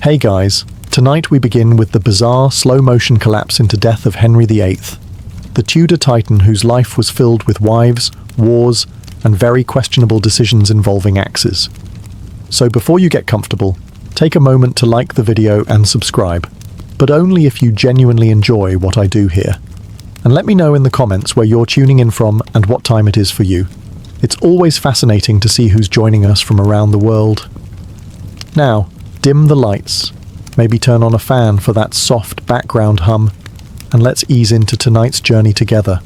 Hey guys, tonight we begin with the bizarre slow-motion collapse into death of Henry VIII, the Tudor titan whose life was filled with wives, wars, and very questionable decisions involving axes. So before you get comfortable, take a moment to like the video and subscribe, but only if you genuinely enjoy what I do here. And let me know in the comments where you're tuning in from and what time it is for you. It's always fascinating to see who's joining us from around the world. Now, dim the lights, maybe turn on a fan for that soft background hum, and let's ease into tonight's journey together.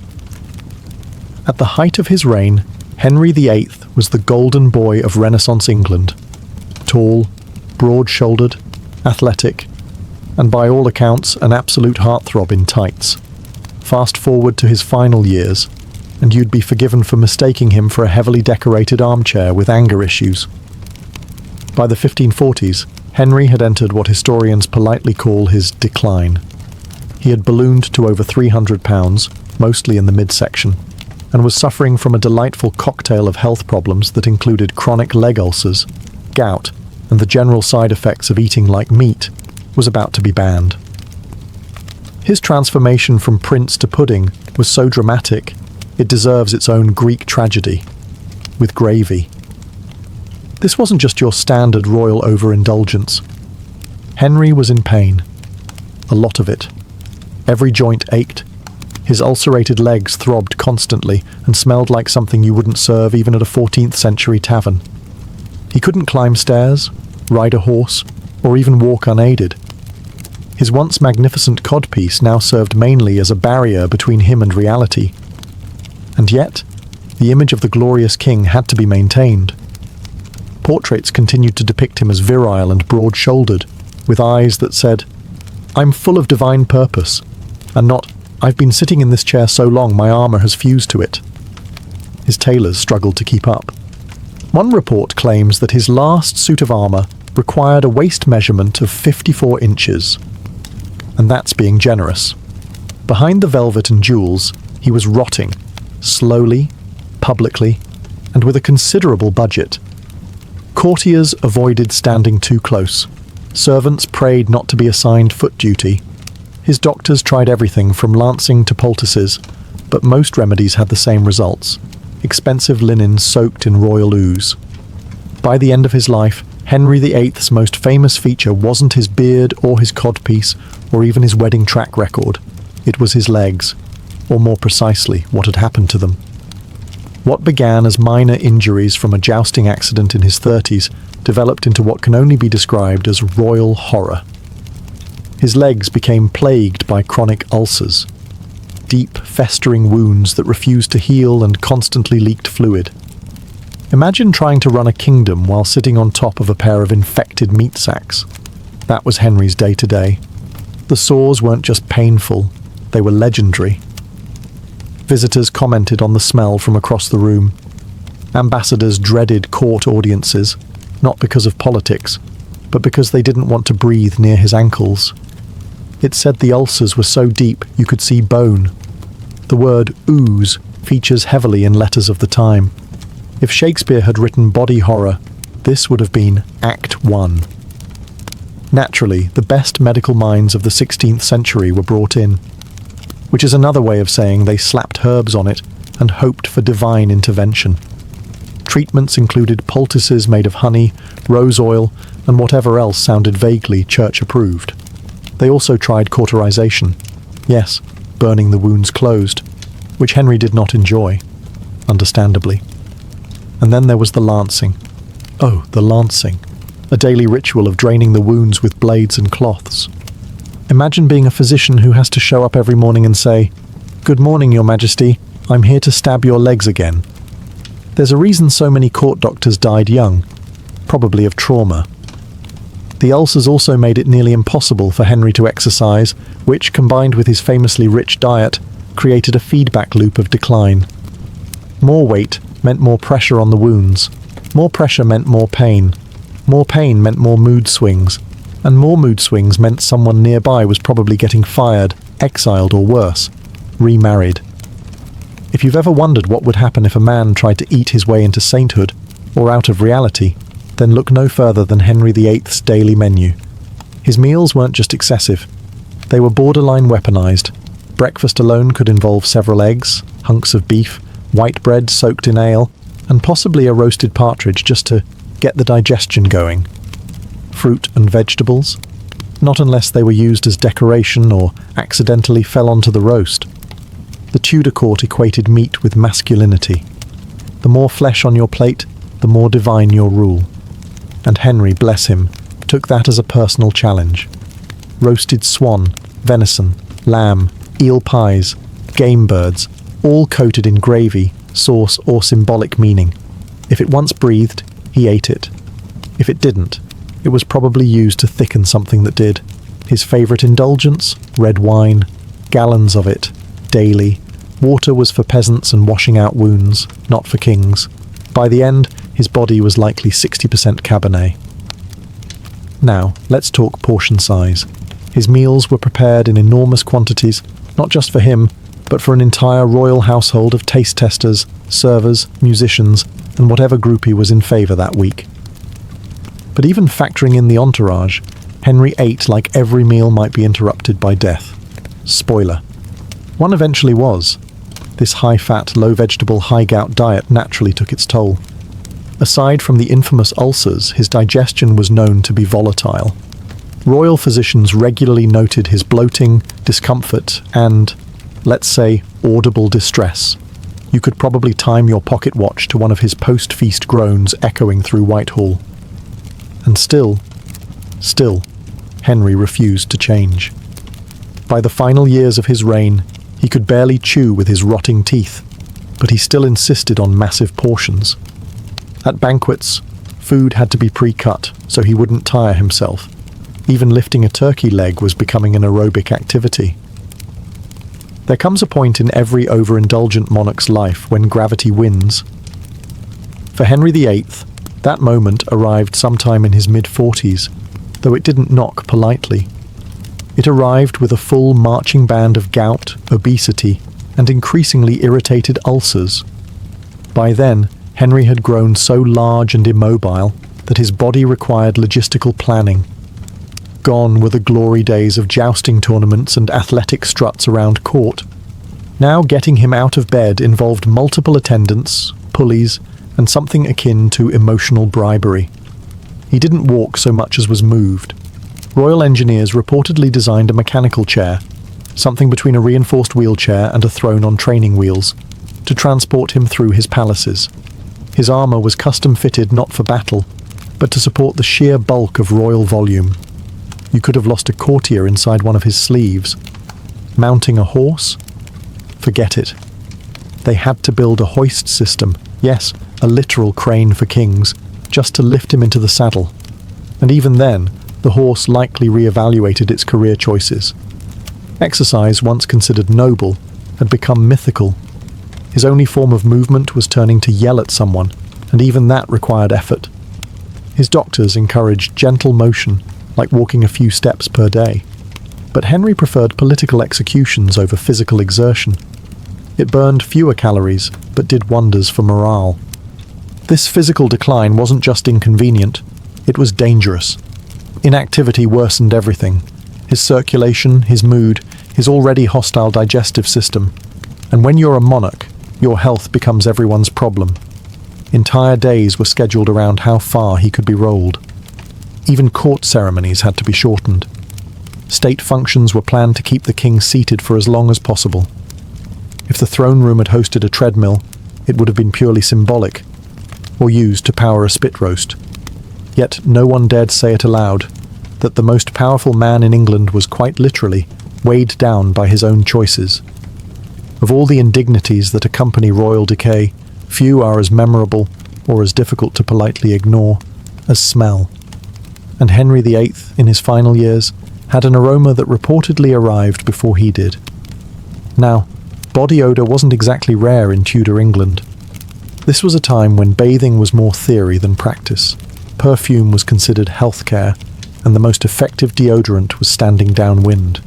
At the height of his reign, Henry VIII was the golden boy of Renaissance England. Tall, broad-shouldered, athletic, and by all accounts an absolute heartthrob in tights. Fast forward to his final years, and you'd be forgiven for mistaking him for a heavily decorated armchair with anger issues. By the 1540s, Henry had entered what historians politely call his decline. He had ballooned to over 300 pounds, mostly in the midsection, and was suffering from a delightful cocktail of health problems that included chronic leg ulcers, gout, and the general side effects of eating like meat was about to be banned. His transformation from prince to pudding was so dramatic, it deserves its own Greek tragedy, with gravy. This wasn't just your standard royal overindulgence. Henry was in pain. A lot of it. Every joint ached. His ulcerated legs throbbed constantly and smelled like something you wouldn't serve even at a 14th century tavern. He couldn't climb stairs, ride a horse, or even walk unaided. His once magnificent codpiece now served mainly as a barrier between him and reality. And yet, the image of the glorious king had to be maintained. Portraits continued to depict him as virile and broad-shouldered, with eyes that said, "I'm full of divine purpose," and not, "I've been sitting in this chair so long my armour has fused to it." His tailors struggled to keep up. One report claims that his last suit of armour required a waist measurement of 54 inches. And that's being generous. Behind the velvet and jewels, he was rotting, slowly, publicly, and with a considerable budget. Courtiers avoided standing too close. Servants prayed not to be assigned foot duty. His doctors tried everything from lancing to poultices, but most remedies had the same results: expensive linen soaked in royal ooze. By the end of his life, Henry VIII's most famous feature wasn't his beard or his codpiece or even his wedding track record. It was his legs, or more precisely, what had happened to them. What began as minor injuries from a jousting accident in his 30s developed into what can only be described as royal horror. His legs became plagued by chronic ulcers, deep, festering wounds that refused to heal and constantly leaked fluid. Imagine trying to run a kingdom while sitting on top of a pair of infected meat sacks. That was Henry's day-to-day. The sores weren't just painful, they were legendary. Visitors commented on the smell from across the room. Ambassadors dreaded court audiences, not because of politics, but because they didn't want to breathe near his ankles. It said the ulcers were so deep you could see bone. The word ooze features heavily in letters of the time. If Shakespeare had written body horror, this would have been Act 1. Naturally, the best medical minds of the 16th century were brought in, which is another way of saying they slapped herbs on it and hoped for divine intervention. Treatments included poultices made of honey, rose oil, and whatever else sounded vaguely church-approved. They also tried cauterization. Yes, burning the wounds closed, which Henry did not enjoy, understandably. And then there was the lancing. Oh, the lancing. A daily ritual of draining the wounds with blades and cloths. Imagine being a physician who has to show up every morning and say, "Good morning, Your Majesty. I'm here to stab your legs again." There's a reason so many court doctors died young, probably of trauma. The ulcers also made it nearly impossible for Henry to exercise, which, combined with his famously rich diet, created a feedback loop of decline. More weight meant more pressure on the wounds. More pressure meant more pain. More pain meant more mood swings. And more mood swings meant someone nearby was probably getting fired, exiled, or worse, remarried. If you've ever wondered what would happen if a man tried to eat his way into sainthood, or out of reality, then look no further than Henry VIII's daily menu. His meals weren't just excessive. They were borderline weaponized. Breakfast alone could involve several eggs, hunks of beef, white bread soaked in ale, and possibly a roasted partridge just to get the digestion going. Fruit and vegetables? Not unless they were used as decoration or accidentally fell onto the roast. The Tudor court equated meat with masculinity. The more flesh on your plate, the more divine your rule. And Henry, bless him, took that as a personal challenge. Roasted swan, venison, lamb, eel pies, game birds, all coated in gravy, sauce, or symbolic meaning. If it once breathed, he ate it. If it didn't, it was probably used to thicken something that did. His favourite indulgence? Red wine. Gallons of it. Daily. Water was for peasants and washing out wounds, not for kings. By the end, his body was likely 60% Cabernet. Now, let's talk portion size. His meals were prepared in enormous quantities, not just for him, but for an entire royal household of taste testers, servers, musicians, and whatever group he was in favour that week. But even factoring in the entourage, Henry ate like every meal might be interrupted by death. Spoiler. One eventually was. This high-fat, low-vegetable, high-gout diet naturally took its toll. Aside from the infamous ulcers, his digestion was known to be volatile. Royal physicians regularly noted his bloating, discomfort, and, let's say, audible distress. You could probably time your pocket watch to one of his post-feast groans echoing through Whitehall. And still, Henry refused to change. By the final years of his reign, he could barely chew with his rotting teeth, but he still insisted on massive portions. At banquets, food had to be pre-cut so he wouldn't tire himself. Even lifting a turkey leg was becoming an aerobic activity. There comes a point in every overindulgent monarch's life when gravity wins. For Henry VIII, that moment arrived sometime in his mid-40s, though it didn't knock politely. It arrived with a full marching band of gout, obesity, and increasingly irritated ulcers. By then, Henry had grown so large and immobile that his body required logistical planning. Gone were the glory days of jousting tournaments and athletic struts around court. Now getting him out of bed involved multiple attendants, pulleys, and something akin to emotional bribery. He didn't walk so much as was moved. Royal engineers reportedly designed a mechanical chair, something between a reinforced wheelchair and a throne on training wheels, to transport him through his palaces. His armour was custom-fitted not for battle, but to support the sheer bulk of royal volume. You could have lost a courtier inside one of his sleeves. Mounting a horse? Forget it. They had to build a hoist system, yes, a literal crane for kings, just to lift him into the saddle. And even then, the horse likely re-evaluated its career choices. Exercise, once considered noble, had become mythical. His only form of movement was turning to yell at someone, and even that required effort. His doctors encouraged gentle motion, like walking a few steps per day. But Henry preferred political executions over physical exertion. It burned fewer calories, but did wonders for morale. This physical decline wasn't just inconvenient, it was dangerous. Inactivity worsened everything. His circulation, his mood, his already hostile digestive system. And when you're a monarch, your health becomes everyone's problem. Entire days were scheduled around how far he could be rolled. Even court ceremonies had to be shortened. State functions were planned to keep the king seated for as long as possible. If the throne room had hosted a treadmill, it would have been purely symbolic, or used to power a spit roast. Yet no one dared say it aloud, that the most powerful man in England was quite literally weighed down by his own choices. Of all the indignities that accompany royal decay, few are as memorable, or as difficult to politely ignore, as smell. And Henry VIII, in his final years, had an aroma that reportedly arrived before he did. Now, body odour wasn't exactly rare in Tudor England. This was a time when bathing was more theory than practice. Perfume was considered healthcare, and the most effective deodorant was standing downwind.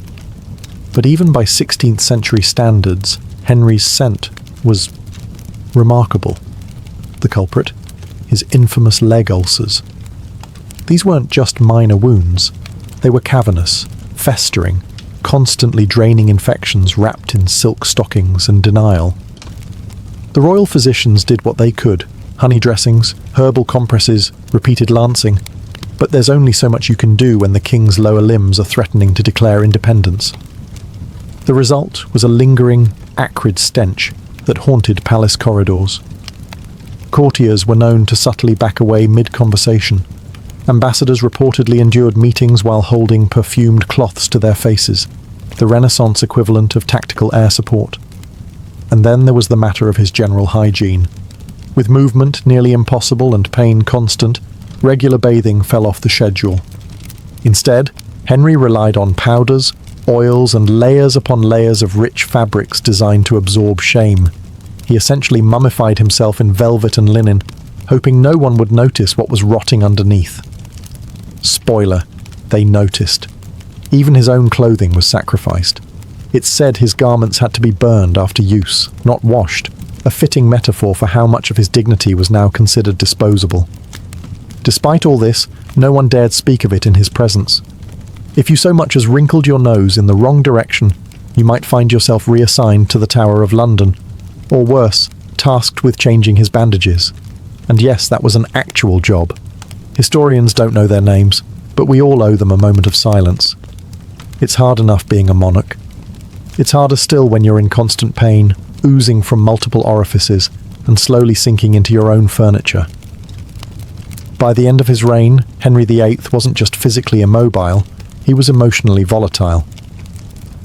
But even by 16th century standards, Henry's scent was remarkable. The culprit? His infamous leg ulcers. These weren't just minor wounds. They were cavernous, festering, constantly draining infections wrapped in silk stockings and denial. The royal physicians did what they could: honey dressings, herbal compresses, repeated lancing. But there's only so much you can do when the king's lower limbs are threatening to declare independence. The result was a lingering, acrid stench that haunted palace corridors. Courtiers were known to subtly back away mid-conversation. Ambassadors reportedly endured meetings while holding perfumed cloths to their faces, the Renaissance equivalent of tactical air support. And then there was the matter of his general hygiene. With movement nearly impossible and pain constant, regular bathing fell off the schedule. Instead, Henry relied on powders, oils, and layers upon layers of rich fabrics designed to absorb shame. He essentially mummified himself in velvet and linen, hoping no one would notice what was rotting underneath. Spoiler, they noticed. Even his own clothing was sacrificed. It's said his garments had to be burned after use, not washed, a fitting metaphor for how much of his dignity was now considered disposable. Despite all this, no one dared speak of it in his presence. If you so much as wrinkled your nose in the wrong direction, you might find yourself reassigned to the Tower of London, or worse, tasked with changing his bandages. And yes, that was an actual job. Historians don't know their names, but we all owe them a moment of silence. It's hard enough being a monarch. It's harder still when you're in constant pain, oozing from multiple orifices, and slowly sinking into your own furniture. By the end of his reign, Henry VIII wasn't just physically immobile, he was emotionally volatile.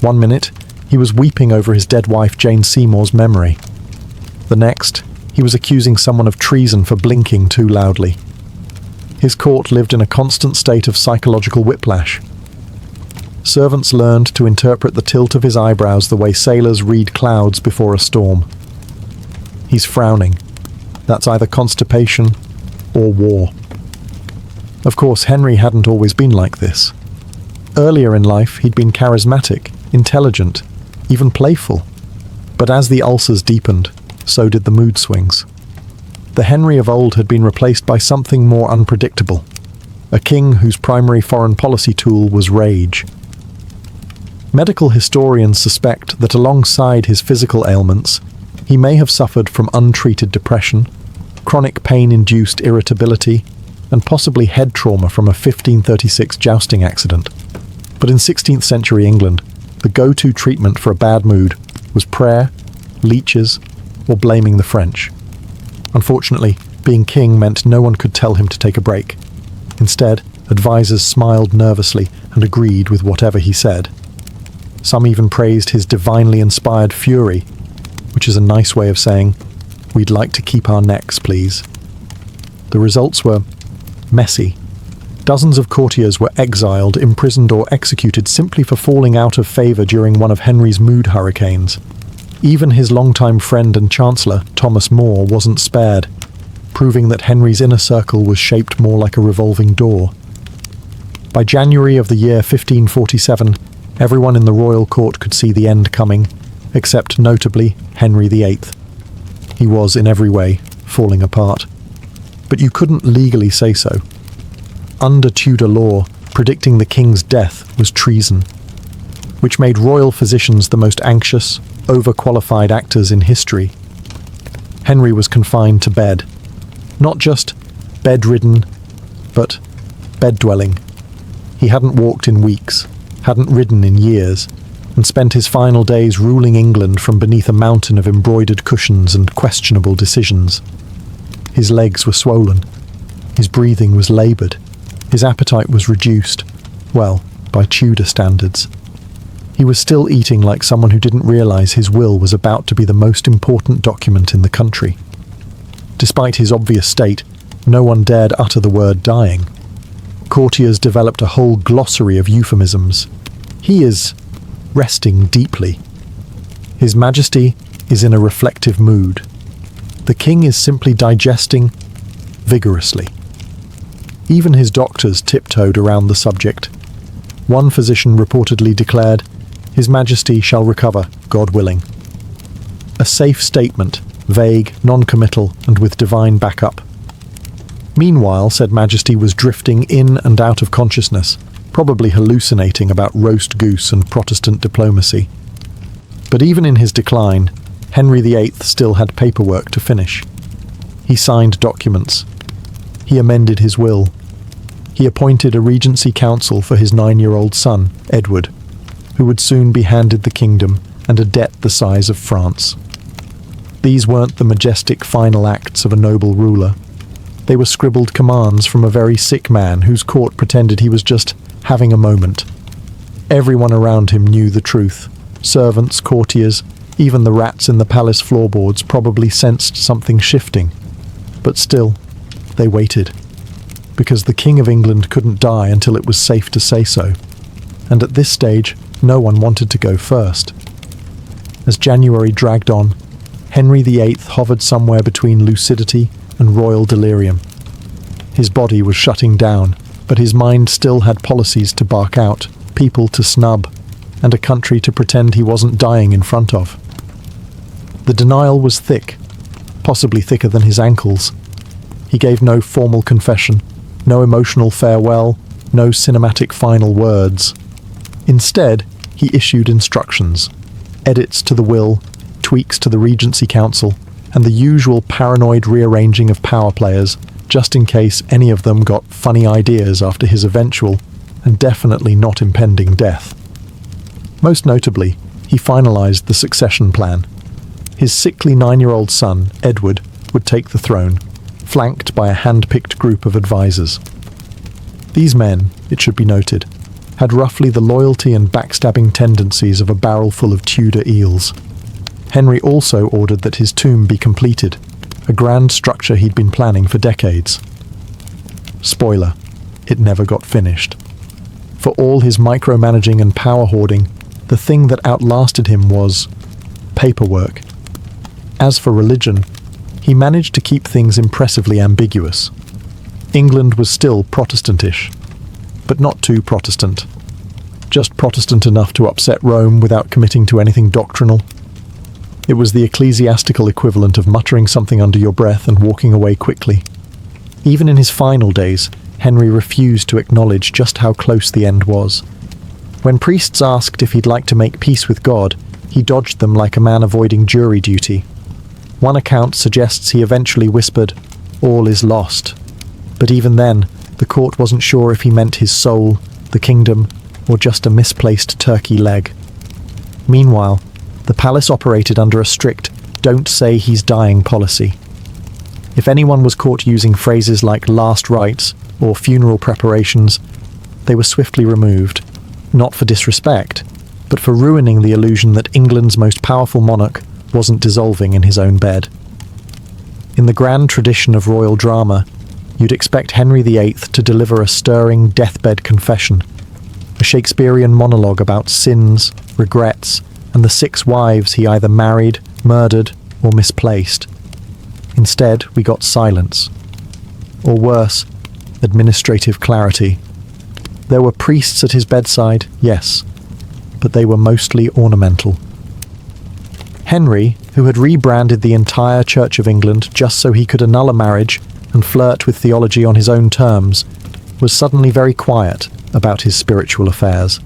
One minute, he was weeping over his dead wife Jane Seymour's memory. The next, he was accusing someone of treason for blinking too loudly. His court lived in a constant state of psychological whiplash. Servants learned to interpret the tilt of his eyebrows the way sailors read clouds before a storm. He's frowning. That's either constipation or war. Of course, Henry hadn't always been like this. Earlier in life, he'd been charismatic, intelligent, even playful. But as the ulcers deepened, so did the mood swings. The Henry of old had been replaced by something more unpredictable, a king whose primary foreign policy tool was rage. Medical historians suspect that alongside his physical ailments, he may have suffered from untreated depression, chronic pain-induced irritability, and possibly head trauma from a 1536 jousting accident. But in 16th century England, the go-to treatment for a bad mood was prayer, leeches, or blaming the French. Unfortunately, being king meant no one could tell him to take a break. Instead, advisors smiled nervously and agreed with whatever he said. Some even praised his divinely inspired fury, which is a nice way of saying, "We'd like to keep our necks, please." The results were messy. Dozens of courtiers were exiled, imprisoned, or executed simply for falling out of favour during one of Henry's mood hurricanes. Even his longtime friend and chancellor, Thomas More, wasn't spared, proving that Henry's inner circle was shaped more like a revolving door. By January of the year 1547, everyone in the royal court could see the end coming, except notably Henry VIII. He was, in every way, falling apart. But you couldn't legally say so. Under Tudor law, predicting the king's death was treason, which made royal physicians the most anxious, overqualified actors in history. Henry was confined to bed. Not just bedridden, but bed-dwelling. He hadn't walked in weeks, hadn't ridden in years, and spent his final days ruling England from beneath a mountain of embroidered cushions and questionable decisions. His legs were swollen. His breathing was laboured. His appetite was reduced, well, by Tudor standards. He was still eating like someone who didn't realise his will was about to be the most important document in the country. Despite his obvious state, no one dared utter the word dying. Courtiers developed a whole glossary of euphemisms. He is resting deeply. His Majesty is in a reflective mood. The king is simply digesting vigorously. Even his doctors tiptoed around the subject. One physician reportedly declared, "His Majesty shall recover, God willing." A safe statement, vague, non-committal, and with divine backup. Meanwhile, said Majesty was drifting in and out of consciousness, probably hallucinating about roast goose and Protestant diplomacy. But even in his decline, Henry VIII still had paperwork to finish. He signed documents. He amended his will. He appointed a regency council for his 9-year-old son, Edward, who would soon be handed the kingdom and a debt the size of France. These weren't the majestic final acts of a noble ruler. They were scribbled commands from a very sick man whose court pretended he was just having a moment. Everyone around him knew the truth. Servants, courtiers, even the rats in the palace floorboards probably sensed something shifting. But still, they waited. Because the King of England couldn't die until it was safe to say so. And at this stage, no one wanted to go first. As January dragged on, Henry VIII hovered somewhere between lucidity and royal delirium. His body was shutting down, but his mind still had policies to bark out, people to snub, and a country to pretend he wasn't dying in front of. The denial was thick, possibly thicker than his ankles. He gave no formal confession, no emotional farewell, no cinematic final words. Instead, he issued instructions, edits to the will, tweaks to the Regency Council, and the usual paranoid rearranging of power players, just in case any of them got funny ideas after his eventual, and definitely not impending death. Most notably, he finalized the succession plan. His sickly 9-year-old son, Edward, would take the throne, flanked by a hand-picked group of advisors. These men, it should be noted, had roughly the loyalty and backstabbing tendencies of a barrel full of Tudor eels. Henry also ordered that his tomb be completed, a grand structure he'd been planning for decades. Spoiler, it never got finished. For all his micromanaging and power hoarding, the thing that outlasted him was paperwork. As for religion, he managed to keep things impressively ambiguous. England was still Protestantish, but not too Protestant. Just Protestant enough to upset Rome without committing to anything doctrinal. It was the ecclesiastical equivalent of muttering something under your breath and walking away quickly. Even in his final days, Henry refused to acknowledge just how close the end was. When priests asked if he'd like to make peace with God, he dodged them like a man avoiding jury duty. One account suggests he eventually whispered, "All is lost." But even then, the court wasn't sure if he meant his soul, the kingdom, or just a misplaced turkey leg. Meanwhile, the palace operated under a strict "don't say he's dying" policy. If anyone was caught using phrases like "last rites" or "funeral preparations," they were swiftly removed, not for disrespect, but for ruining the illusion that England's most powerful monarch wasn't dissolving in his own bed. In the grand tradition of royal drama, you'd expect Henry VIII to deliver a stirring deathbed confession, a Shakespearean monologue about sins, regrets, and the 6 wives he either married, murdered, or misplaced. Instead, we got silence. Or worse, administrative clarity. There were priests at his bedside, yes, but they were mostly ornamental. Henry, who had rebranded the entire Church of England just so he could annul a marriage and flirt with theology on his own terms, was suddenly very quiet about his spiritual affairs.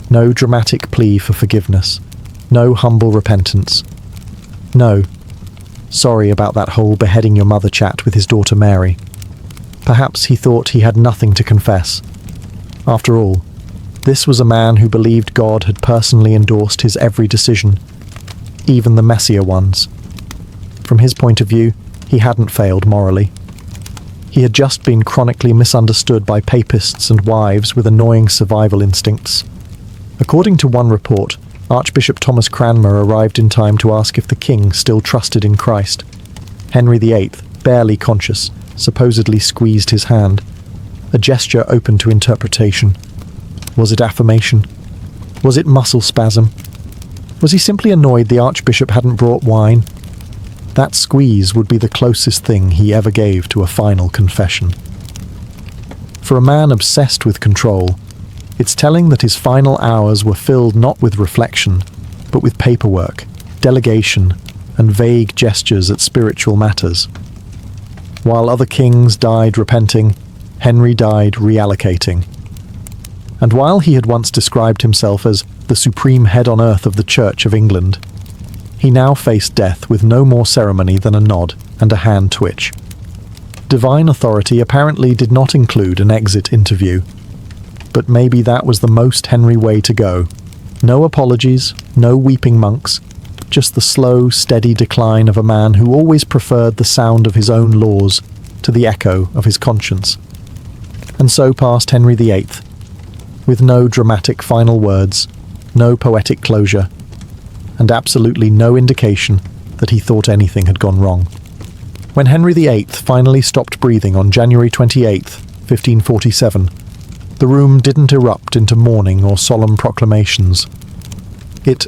No dramatic plea for forgiveness. No humble repentance. No, sorry about that whole beheading your mother chat with his daughter Mary. Perhaps he thought he had nothing to confess. After all, this was a man who believed God had personally endorsed his every decision, even the messier ones. From his point of view, he hadn't failed morally. He had just been chronically misunderstood by papists and wives with annoying survival instincts. According to one report, Archbishop Thomas Cranmer arrived in time to ask if the king still trusted in Christ. Henry VIII, barely conscious, supposedly squeezed his hand, a gesture open to interpretation. Was it affirmation? Was it muscle spasm? Was he simply annoyed the Archbishop hadn't brought wine? That squeeze would be the closest thing he ever gave to a final confession. For a man obsessed with control, it's telling that his final hours were filled not with reflection, but with paperwork, delegation, and vague gestures at spiritual matters. While other kings died repenting, Henry died reallocating. And while he had once described himself as the supreme head on earth of the Church of England, he now faced death with no more ceremony than a nod and a hand twitch. Divine authority apparently did not include an exit interview, but maybe that was the most Henry way to go. No apologies, no weeping monks, just the slow, steady decline of a man who always preferred the sound of his own laws to the echo of his conscience. And so passed Henry VIII, with no dramatic final words, no poetic closure, and absolutely no indication that he thought anything had gone wrong. When Henry VIII finally stopped breathing on January 28, 1547, the room didn't erupt into mourning or solemn proclamations. It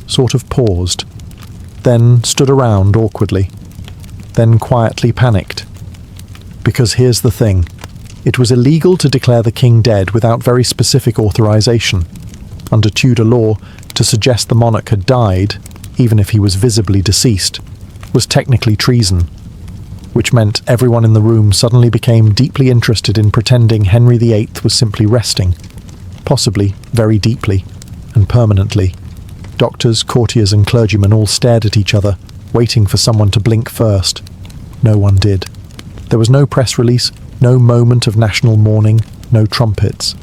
sort of paused, then stood around awkwardly, then quietly panicked. Because here's the thing, it was illegal to declare the king dead without very specific authorization. Under Tudor law, to suggest the monarch had died, even if he was visibly deceased, was technically treason, which meant everyone in the room suddenly became deeply interested in pretending Henry VIII was simply resting, possibly very deeply and permanently. Doctors, courtiers and clergymen all stared at each other, waiting for someone to blink first. No one did. There was no press release, no moment of national mourning, no trumpets.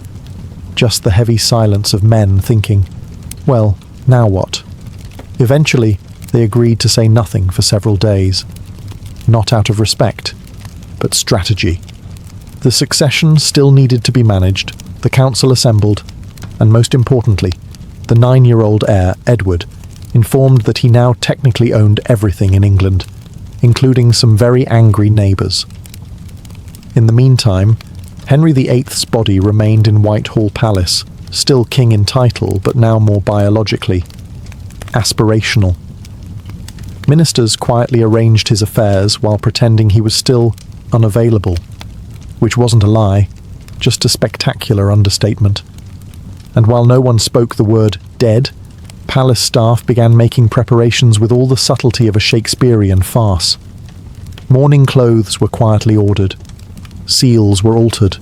Just the heavy silence of men thinking, well, now what? Eventually, they agreed to say nothing for several days. Not out of respect, but strategy. The succession still needed to be managed, the council assembled, and most importantly, the 9-year-old heir, Edward, informed that he now technically owned everything in England, including some very angry neighbours. In the meantime, Henry VIII's body remained in Whitehall Palace, still king in title, but now more biologically aspirational. Ministers quietly arranged his affairs while pretending he was still unavailable, which wasn't a lie, just a spectacular understatement. And while no one spoke the word dead, palace staff began making preparations with all the subtlety of a Shakespearean farce. Mourning clothes were quietly ordered. Seals were altered.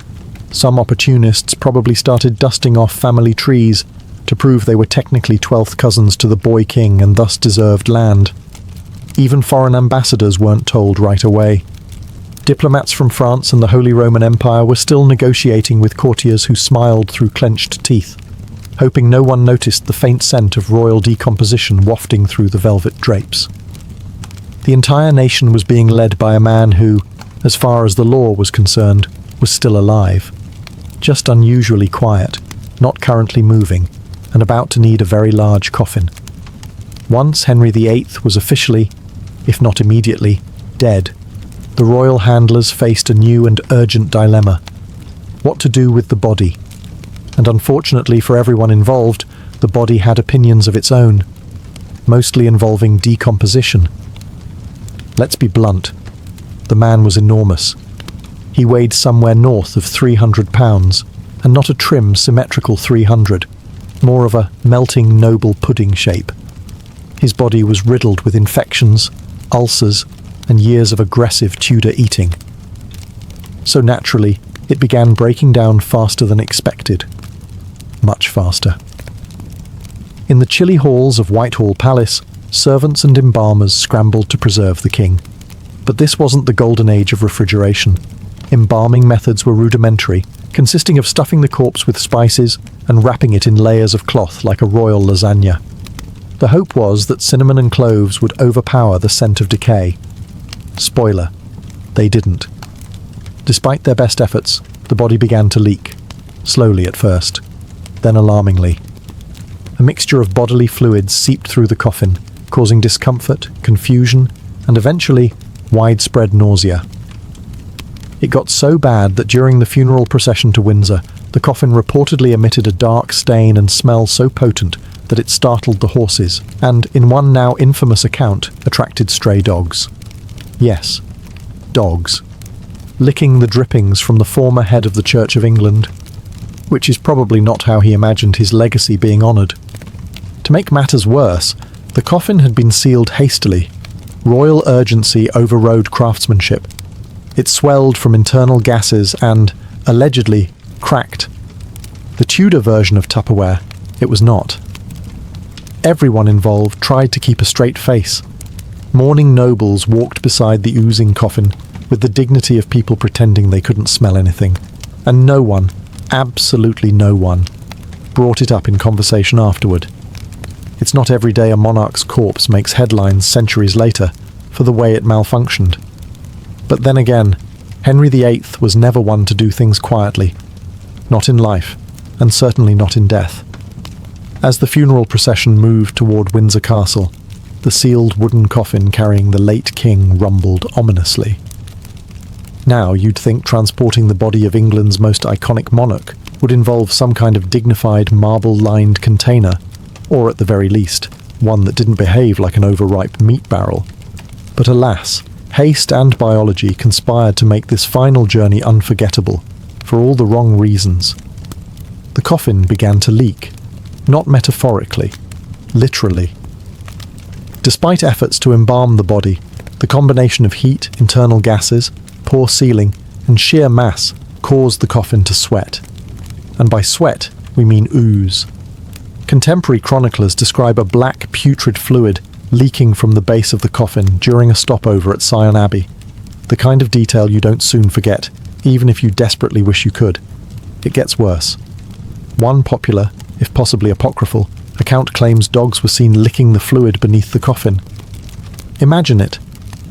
Some opportunists probably started dusting off family trees to prove they were technically 12th cousins to the boy king and thus deserved land. Even foreign ambassadors weren't told right away. Diplomats from France and the Holy Roman Empire were still negotiating with courtiers who smiled through clenched teeth, hoping no one noticed the faint scent of royal decomposition wafting through the velvet drapes. The entire nation was being led by a man who, as far as the law was concerned, was still alive, just unusually quiet, not currently moving, and about to need a very large coffin. Once Henry VIII was officially, if not immediately, dead, the royal handlers faced a new and urgent dilemma: what to do with the body. And unfortunately for everyone involved, the body had opinions of its own, mostly involving decomposition. Let's be blunt. The man was enormous. He weighed somewhere north of 300 pounds, and not a trim, symmetrical 300, more of a melting noble pudding shape. His body was riddled with infections, ulcers, and years of aggressive Tudor eating. So naturally, it began breaking down faster than expected. Much faster. In the chilly halls of Whitehall Palace, servants and embalmers scrambled to preserve the king. But this wasn't the golden age of refrigeration. Embalming methods were rudimentary, consisting of stuffing the corpse with spices and wrapping it in layers of cloth like a royal lasagna. The hope was that cinnamon and cloves would overpower the scent of decay. Spoiler, they didn't. Despite their best efforts, the body began to leak, slowly at first, then alarmingly. A mixture of bodily fluids seeped through the coffin, causing discomfort, confusion, and eventually widespread nausea. It got so bad that during the funeral procession to Windsor, the coffin reportedly emitted a dark stain and smell so potent that it startled the horses, and, in one now infamous account, attracted stray dogs. Yes, dogs. Licking the drippings from the former head of the Church of England, which is probably not how he imagined his legacy being honoured. To make matters worse, the coffin had been sealed hastily. Royal urgency overrode craftsmanship. It swelled from internal gases and, allegedly, cracked. Tudor version of Tupperware, it was not. Everyone involved tried to keep a straight face. Mourning nobles walked beside the oozing coffin with the dignity of people pretending they couldn't smell anything, and no one, absolutely no one, brought it up in conversation afterward. It's not every day a monarch's corpse makes headlines centuries later for the way it malfunctioned. But then again, Henry VIII was never one to do things quietly. Not in life, and certainly not in death. As the funeral procession moved toward Windsor Castle, the sealed wooden coffin carrying the late king rumbled ominously. Now you'd think transporting the body of England's most iconic monarch would involve some kind of dignified marble-lined container, or at the very least, one that didn't behave like an overripe meat barrel. But alas, haste and biology conspired to make this final journey unforgettable, for all the wrong reasons. The coffin began to leak, not metaphorically, literally. Despite efforts to embalm the body, the combination of heat, internal gases, poor sealing, and sheer mass caused the coffin to sweat. And by sweat, we mean ooze. Contemporary chroniclers describe a black putrid fluid leaking from the base of the coffin during a stopover at Sion Abbey, the kind of detail you don't soon forget, even if you desperately wish you could. It gets worse. One popular, if possibly apocryphal, account claims dogs were seen licking the fluid beneath the coffin. Imagine it.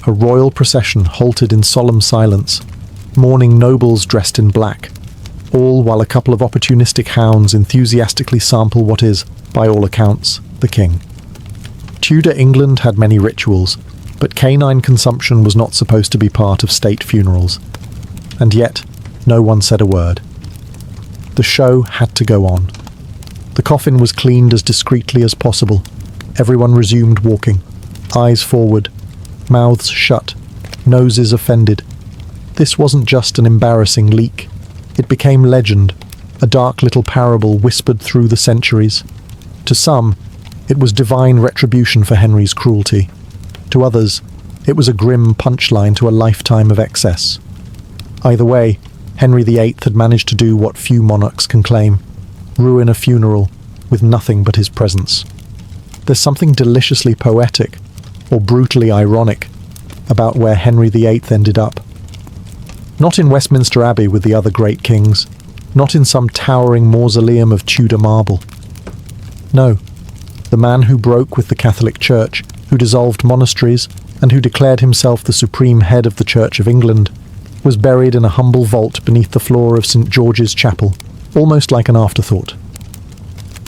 A royal procession halted in solemn silence, mourning nobles dressed in black, all while a couple of opportunistic hounds enthusiastically sample what is, by all accounts, the king. Tudor England had many rituals, but canine consumption was not supposed to be part of state funerals. And yet, no one said a word. The show had to go on. The coffin was cleaned as discreetly as possible. Everyone resumed walking, eyes forward, mouths shut, noses offended. This wasn't just an embarrassing leak. It became legend, a dark little parable whispered through the centuries. To some, it was divine retribution for Henry's cruelty. To others, it was a grim punchline to a lifetime of excess. Either way, Henry VIII had managed to do what few monarchs can claim: ruin a funeral with nothing but his presence. There's something deliciously poetic, or brutally ironic, about where Henry VIII ended up. Not in Westminster Abbey with the other great kings, not in some towering mausoleum of Tudor marble. No, the man who broke with the Catholic Church, who dissolved monasteries, and who declared himself the supreme head of the Church of England, was buried in a humble vault beneath the floor of St. George's Chapel, almost like an afterthought.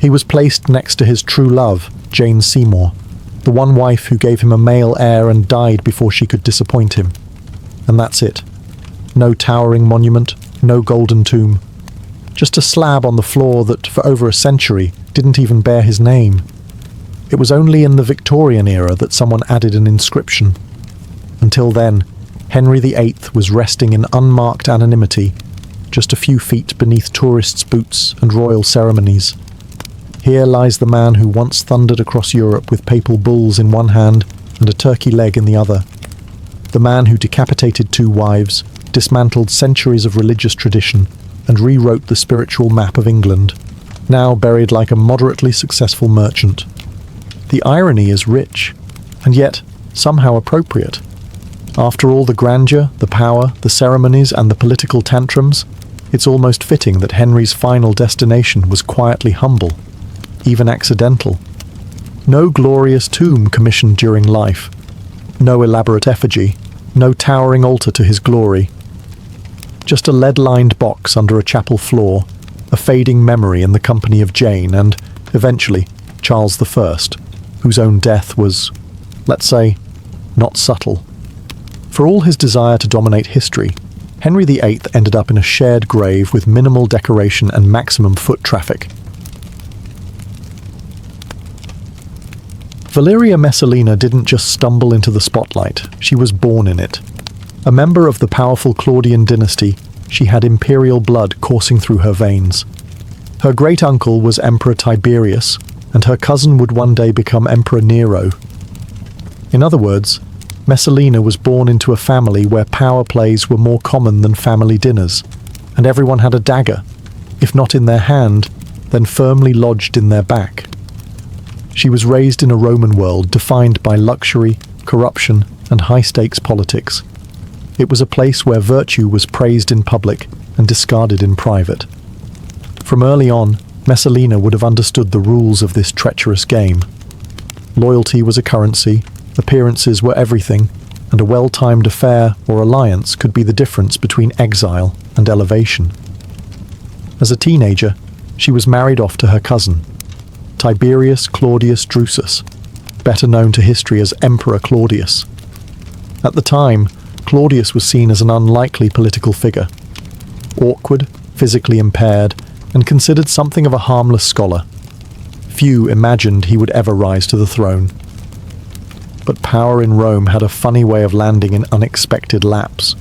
He was placed next to his true love, Jane Seymour, the one wife who gave him a male heir and died before she could disappoint him. And that's it. No towering monument, no golden tomb. Just a slab on the floor that, for over a century, didn't even bear his name. It was only in the Victorian era that someone added an inscription. Until then, Henry VIII was resting in unmarked anonymity, just a few feet beneath tourists' boots and royal ceremonies. Here lies the man who once thundered across Europe with papal bulls in one hand and a turkey leg in the other. The man who decapitated 2 wives, dismantled centuries of religious tradition, and rewrote the spiritual map of England, now buried like a moderately successful merchant. The irony is rich, and yet somehow appropriate. After all the grandeur, the power, the ceremonies, and the political tantrums, it's almost fitting that Henry's final destination was quietly humble, even accidental. No glorious tomb commissioned during life, no elaborate effigy, no towering altar to his glory. Just a lead-lined box under a chapel floor, a fading memory in the company of Jane and, eventually, Charles I, whose own death was, let's say, not subtle. For all his desire to dominate history, Henry VIII ended up in a shared grave with minimal decoration and maximum foot traffic. Valeria Messalina didn't just stumble into the spotlight, she was born in it. A member of the powerful Claudian dynasty, she had imperial blood coursing through her veins. Her great-uncle was Emperor Tiberius, and her cousin would one day become Emperor Nero. In other words, Messalina was born into a family where power plays were more common than family dinners, and everyone had a dagger, if not in their hand, then firmly lodged in their back. She was raised in a Roman world defined by luxury, corruption, and high-stakes politics. It was a place where virtue was praised in public and discarded in private. From early on, Messalina would have understood the rules of this treacherous game. Loyalty was a currency, appearances were everything, and a well-timed affair or alliance could be the difference between exile and elevation. As a teenager, she was married off to her cousin, Tiberius Claudius Drusus, better known to history as Emperor Claudius. At the time, Claudius was seen as an unlikely political figure. Awkward, physically impaired, and considered something of a harmless scholar. Few imagined he would ever rise to the throne. But power in Rome had a funny way of landing in unexpected laps.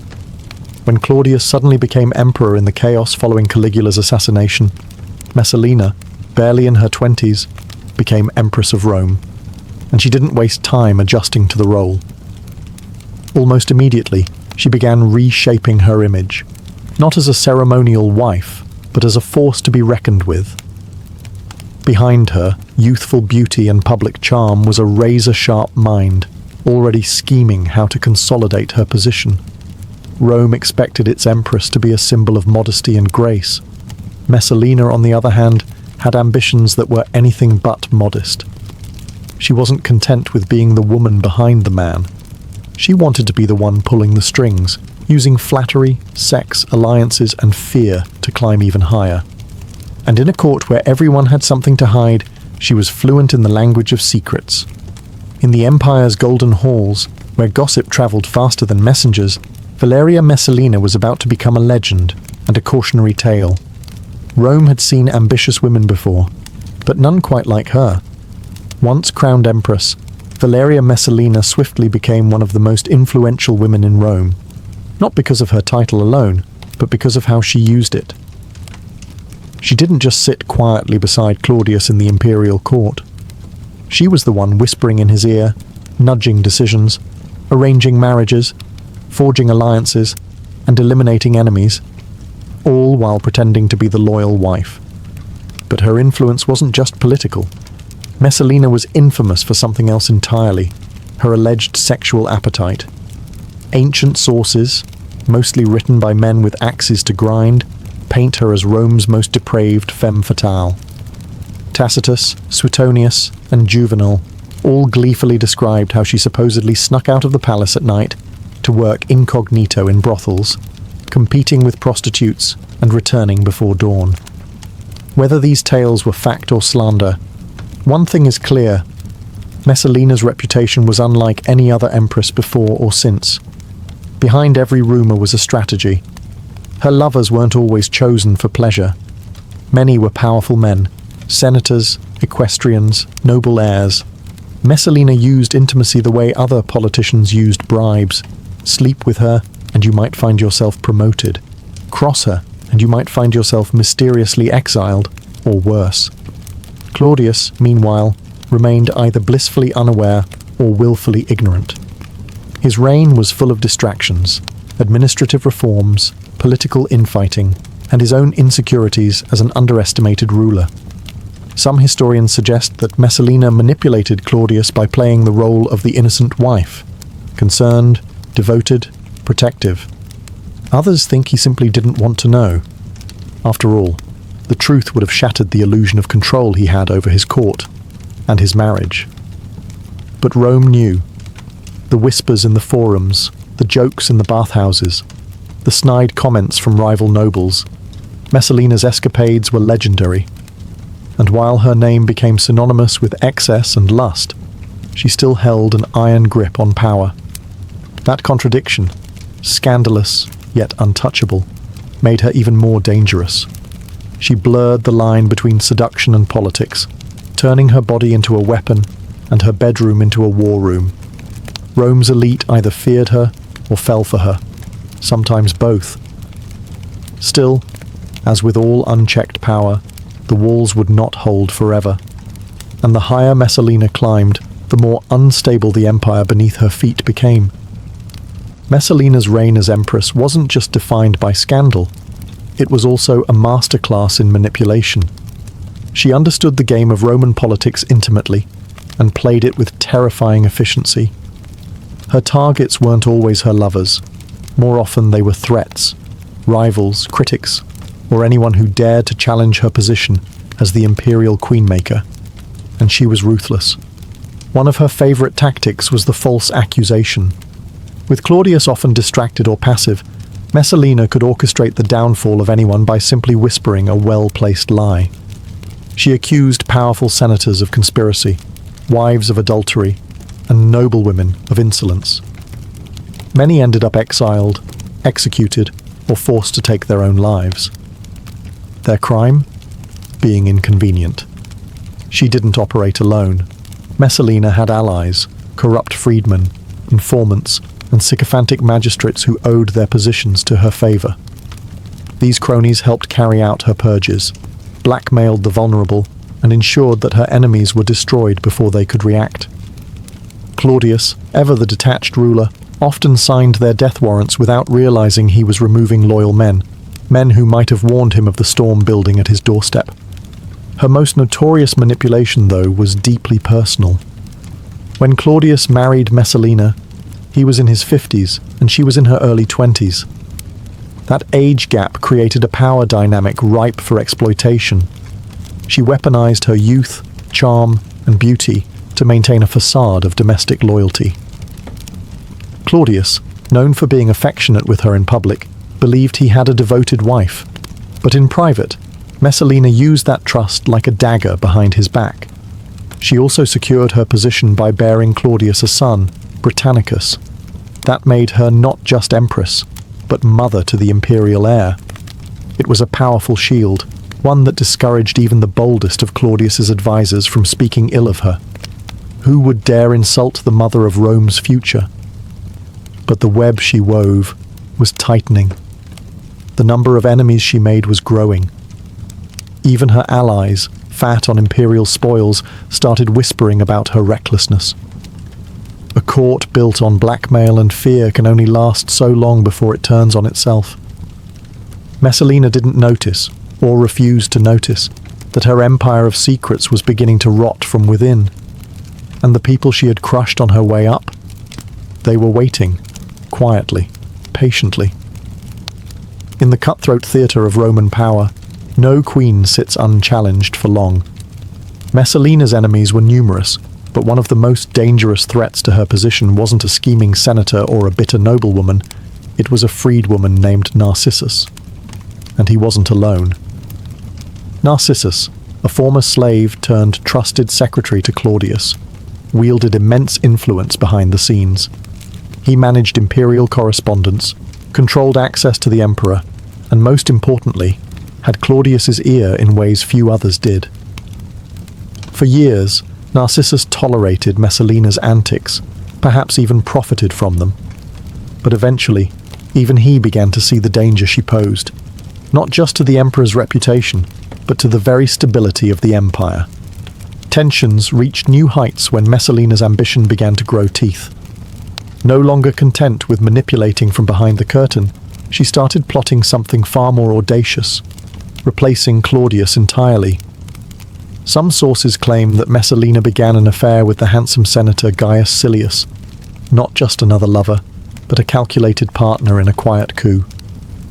When Claudius suddenly became emperor in the chaos following Caligula's assassination, Messalina, barely in her 20s, became Empress of Rome, and she didn't waste time adjusting to the role. Almost immediately, she began reshaping her image, not as a ceremonial wife, but as a force to be reckoned with. Behind her, youthful beauty and public charm was a razor-sharp mind, already scheming how to consolidate her position. Rome expected its empress to be a symbol of modesty and grace. Messalina, on the other hand, had ambitions that were anything but modest. She wasn't content with being the woman behind the man. She wanted to be the one pulling the strings, using flattery, sex, alliances, and fear to climb even higher. And in a court where everyone had something to hide, she was fluent in the language of secrets. In the empire's golden halls, where gossip travelled faster than messengers, Valeria Messalina was about to become a legend and a cautionary tale. Rome had seen ambitious women before, but none quite like her. Once crowned empress, Valeria Messalina swiftly became one of the most influential women in Rome, not because of her title alone, but because of how she used it. She didn't just sit quietly beside Claudius in the imperial court. She was the one whispering in his ear, nudging decisions, arranging marriages, forging alliances, and eliminating enemies, all while pretending to be the loyal wife. But her influence wasn't just political. Messalina was infamous for something else entirely, her alleged sexual appetite. Ancient sources, mostly written by men with axes to grind, paint her as Rome's most depraved femme fatale. Tacitus, Suetonius, and Juvenal all gleefully described how she supposedly snuck out of the palace at night to work incognito in brothels, competing with prostitutes and returning before dawn. Whether these tales were fact or slander, one thing is clear: Messalina's reputation was unlike any other empress before or since. Behind every rumour was a strategy. Her lovers weren't always chosen for pleasure. Many were powerful men, senators, equestrians, noble heirs. Messalina used intimacy the way other politicians used bribes. Sleep with her, and you might find yourself promoted. Cross her, and you might find yourself mysteriously exiled, or worse. Claudius, meanwhile, remained either blissfully unaware or willfully ignorant. His reign was full of distractions, administrative reforms, political infighting, and his own insecurities as an underestimated ruler. Some historians suggest that Messalina manipulated Claudius by playing the role of the innocent wife, concerned, devoted, protective. Others think he simply didn't want to know. After all, the truth would have shattered the illusion of control he had over his court and his marriage. But Rome knew. The whispers in the forums, the jokes in the bathhouses, the snide comments from rival nobles. Messalina's escapades were legendary. And while her name became synonymous with excess and lust, she still held an iron grip on power. That contradiction, scandalous yet untouchable, made her even more dangerous. She blurred the line between seduction and politics, turning her body into a weapon and her bedroom into a war room. Rome's elite either feared her or fell for her, sometimes both. Still, as with all unchecked power, the walls would not hold forever, and the higher Messalina climbed, the more unstable the empire beneath her feet became. Messalina's reign as empress wasn't just defined by scandal, it was also a masterclass in manipulation. She understood the game of Roman politics intimately and played it with terrifying efficiency. Her targets weren't always her lovers. More often they were threats, rivals, critics, or anyone who dared to challenge her position as the imperial queenmaker. And she was ruthless. One of her favorite tactics was the false accusation. With Claudius often distracted or passive, Messalina could orchestrate the downfall of anyone by simply whispering a well-placed lie. She accused powerful senators of conspiracy, wives of adultery, and noblewomen of insolence. Many ended up exiled, executed, or forced to take their own lives. Their crime? Being inconvenient. She didn't operate alone. Messalina had allies, corrupt freedmen, informants, and sycophantic magistrates who owed their positions to her favor. These cronies helped carry out her purges, blackmailed the vulnerable, and ensured that her enemies were destroyed before they could react. Claudius, ever the detached ruler, often signed their death warrants without realizing he was removing loyal men who might have warned him of the storm building at his doorstep. Her most notorious manipulation, though, was deeply personal. When Claudius married Messalina, he was in his 50s and she was in her early 20s. That age gap created a power dynamic ripe for exploitation. She weaponized her youth, charm, and beauty to maintain a facade of domestic loyalty. Claudius, known for being affectionate with her in public, believed he had a devoted wife. But in private, Messalina used that trust like a dagger behind his back. She also secured her position by bearing Claudius a son, Britannicus. That made her not just empress, but mother to the imperial heir. It was a powerful shield, one that discouraged even the boldest of Claudius's advisors from speaking ill of her. Who would dare insult the mother of Rome's future? But the web she wove was tightening. The number of enemies she made was growing. Even her allies, fat on imperial spoils, started whispering about her recklessness. A court built on blackmail and fear can only last so long before it turns on itself. Messalina didn't notice, or refused to notice, that her empire of secrets was beginning to rot from within. And the people she had crushed on her way up? They were waiting, quietly, patiently. In the cutthroat theatre of Roman power, no queen sits unchallenged for long. Messalina's enemies were numerous, but one of the most dangerous threats to her position wasn't a scheming senator or a bitter noblewoman, it was a freedwoman named Narcissus. And he wasn't alone. Narcissus, a former slave turned trusted secretary to Claudius, wielded immense influence behind the scenes. He managed imperial correspondence, controlled access to the emperor, and most importantly, had Claudius's ear in ways few others did. For years, Narcissus tolerated Messalina's antics, perhaps even profited from them. But eventually, even he began to see the danger she posed, not just to the emperor's reputation, but to the very stability of the empire. Tensions reached new heights when Messalina's ambition began to grow teeth. No longer content with manipulating from behind the curtain, she started plotting something far more audacious, replacing Claudius entirely. Some sources claim that Messalina began an affair with the handsome senator Gaius Silius, not just another lover, but a calculated partner in a quiet coup.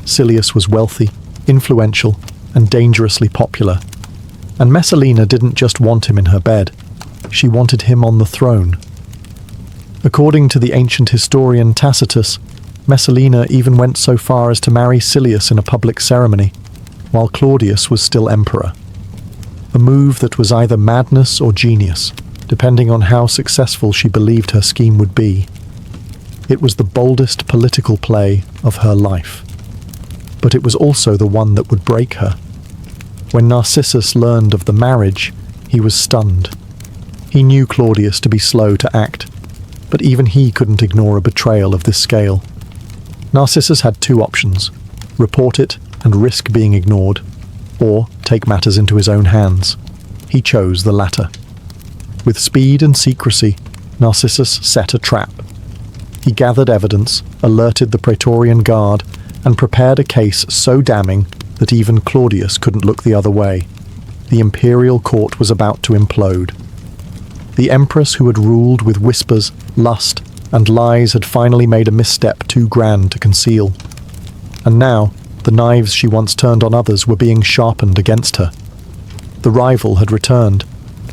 Silius was wealthy, influential, and dangerously popular. And Messalina didn't just want him in her bed, she wanted him on the throne. According to the ancient historian Tacitus, Messalina even went so far as to marry Silius in a public ceremony, while Claudius was still emperor. A move that was either madness or genius, depending on how successful she believed her scheme would be. It was the boldest political play of her life. But it was also the one that would break her. When Narcissus learned of the marriage, he was stunned. He knew Claudius to be slow to act, but even he couldn't ignore a betrayal of this scale. Narcissus had two options: report it and risk being ignored, or take matters into his own hands. He chose the latter. With speed and secrecy, Narcissus set a trap. He gathered evidence, alerted the Praetorian Guard, and prepared a case so damning that even Claudius couldn't look the other way. the imperial court was about to implode. The empress who had ruled with whispers, lust, and lies had finally made a misstep too grand to conceal. And now, the knives she once turned on others were being sharpened against her. The rival had returned,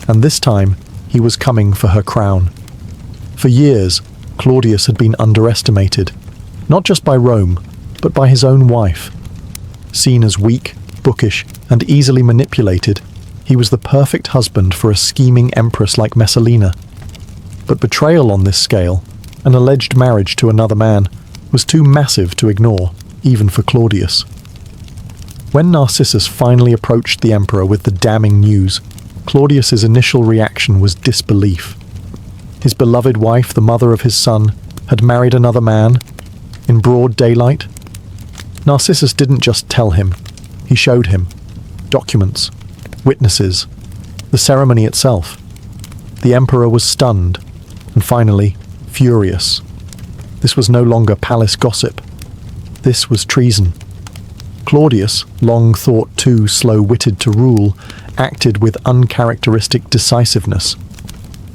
and this time he was coming for her crown. For years, Claudius had been underestimated, not just by Rome, but by his own wife. Seen as weak, bookish, and easily manipulated, he was the perfect husband for a scheming empress like Messalina. But betrayal on this scale, an alleged marriage to another man, was too massive to ignore, even for Claudius. When Narcissus finally approached the emperor with the damning news, Claudius's initial reaction was disbelief. His beloved wife, the mother of his son, had married another man in broad daylight. Narcissus didn't just tell him, he showed him documents, witnesses, the ceremony itself. The emperor was stunned, and finally, furious. This was no longer palace gossip. This was treason. Claudius, long thought too slow-witted to rule, acted with uncharacteristic decisiveness.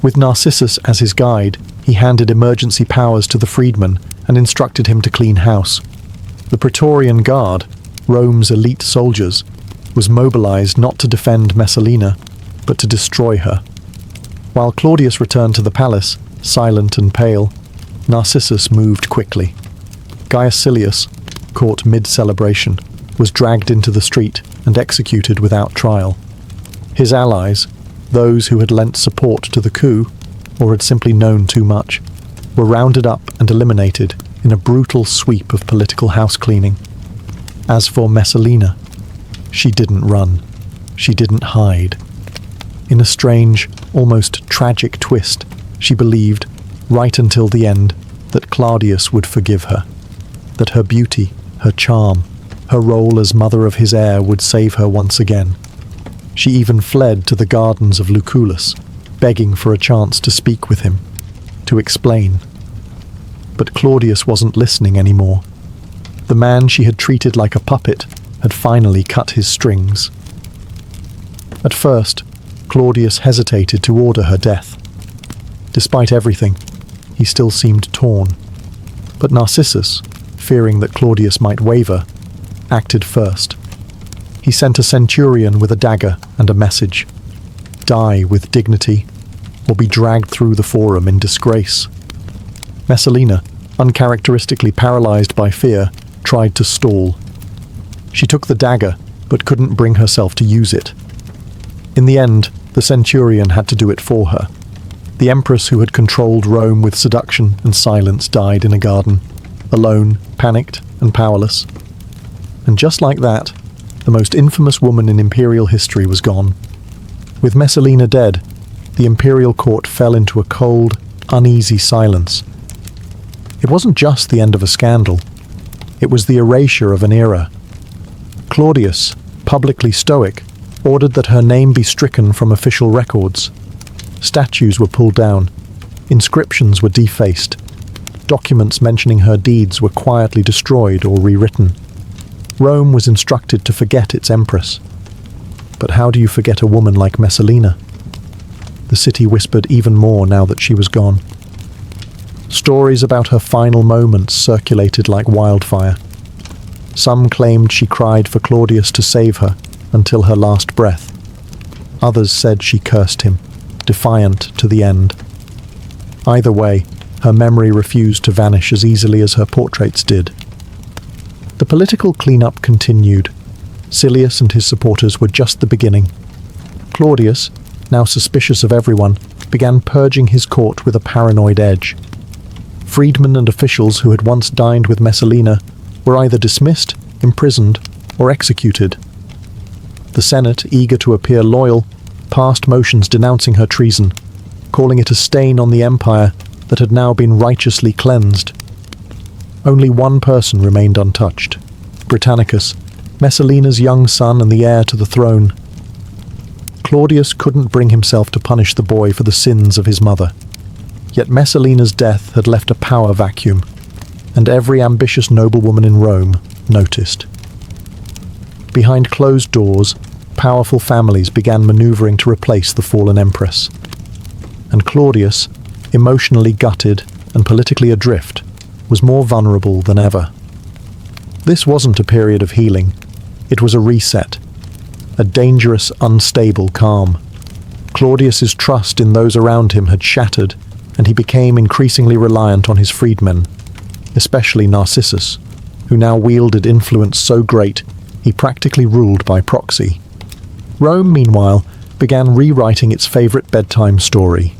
With Narcissus as his guide, he handed emergency powers to the freedman and instructed him to clean house. The Praetorian Guard, Rome's elite soldiers, was mobilized not to defend Messalina, but to destroy her. While Claudius returned to the palace, silent and pale, Narcissus moved quickly. Gaius Silius, caught mid-celebration, was dragged into the street and executed without trial. His allies, those who had lent support to the coup, or had simply known too much, were rounded up and eliminated in a brutal sweep of political housecleaning. As for Messalina, she didn't run. She didn't hide. In a strange, almost tragic twist, she believed, right until the end, that Claudius would forgive her, that her beauty, her charm, her role as mother of his heir would save her once again. She even fled to the gardens of Lucullus, begging for a chance to speak with him, to explain. But Claudius wasn't listening anymore. The man she had treated like a puppet had finally cut his strings. At first, Claudius hesitated to order her death. Despite everything, he still seemed torn. But Narcissus, fearing that Claudius might waver, acted first. He sent a centurion with a dagger and a message. Die with dignity, or be dragged through the forum in disgrace. Messalina, uncharacteristically paralyzed by fear, tried to stall. She took the dagger, but couldn't bring herself to use it. In the end, the centurion had to do it for her. The empress who had controlled Rome with seduction and silence died in a garden, alone, panicked, and powerless. And just like that, the most infamous woman in imperial history was gone. With Messalina dead, the imperial court fell into a cold, uneasy silence. It wasn't just the end of a scandal. It was the erasure of an era. Claudius, publicly stoic, ordered that her name be stricken from official records. Statues were pulled down. Inscriptions were defaced. Documents mentioning her deeds were quietly destroyed or rewritten. Rome was instructed to forget its empress. But how do you forget a woman like Messalina? The city whispered even more now that she was gone. Stories about her final moments circulated like wildfire. Some claimed she cried for Claudius to save her until her last breath. Others said she cursed him, defiant to the end. Either way, her memory refused to vanish as easily as her portraits did. The political cleanup continued. Silius and his supporters were just the beginning. Claudius, now suspicious of everyone, began purging his court with a paranoid edge. Freedmen and officials who had once dined with Messalina were either dismissed, imprisoned, or executed. The Senate, eager to appear loyal, passed motions denouncing her treason, calling it a stain on the empire that had now been righteously cleansed. Only one person remained untouched, Britannicus, Messalina's young son and the heir to the throne. Claudius couldn't bring himself to punish the boy for the sins of his mother. Yet Messalina's death had left a power vacuum, and every ambitious noblewoman in Rome noticed. Behind closed doors, powerful families began maneuvering to replace the fallen empress. And Claudius, emotionally gutted and politically adrift, was more vulnerable than ever. This wasn't a period of healing. It was a reset, a dangerous, unstable calm. Claudius's trust in those around him had shattered, and he became increasingly reliant on his freedmen, especially Narcissus, who now wielded influence so great he practically ruled by proxy. Rome, meanwhile, began rewriting its favorite bedtime story.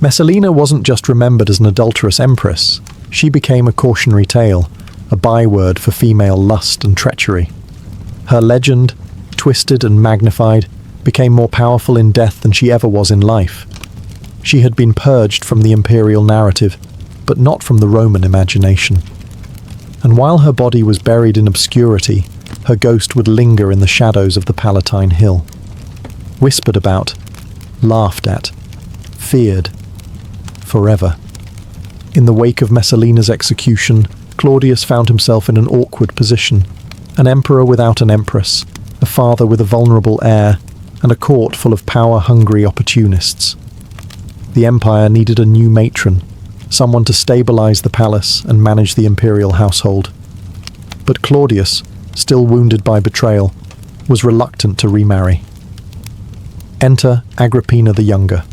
Messalina wasn't just remembered as an adulterous empress. She became a cautionary tale, a byword for female lust and treachery. Her legend, twisted and magnified, became more powerful in death than she ever was in life. She had been purged from the imperial narrative, but not from the Roman imagination. And while her body was buried in obscurity, her ghost would linger in the shadows of the Palatine Hill. Whispered about, laughed at, feared, forever. In the wake of Messalina's execution, Claudius found himself in an awkward position. An emperor without an empress, a father with a vulnerable heir, and a court full of power-hungry opportunists. The empire needed a new matron, someone to stabilize the palace and manage the imperial household. But Claudius, still wounded by betrayal, was reluctant to remarry. Enter Agrippina the Younger.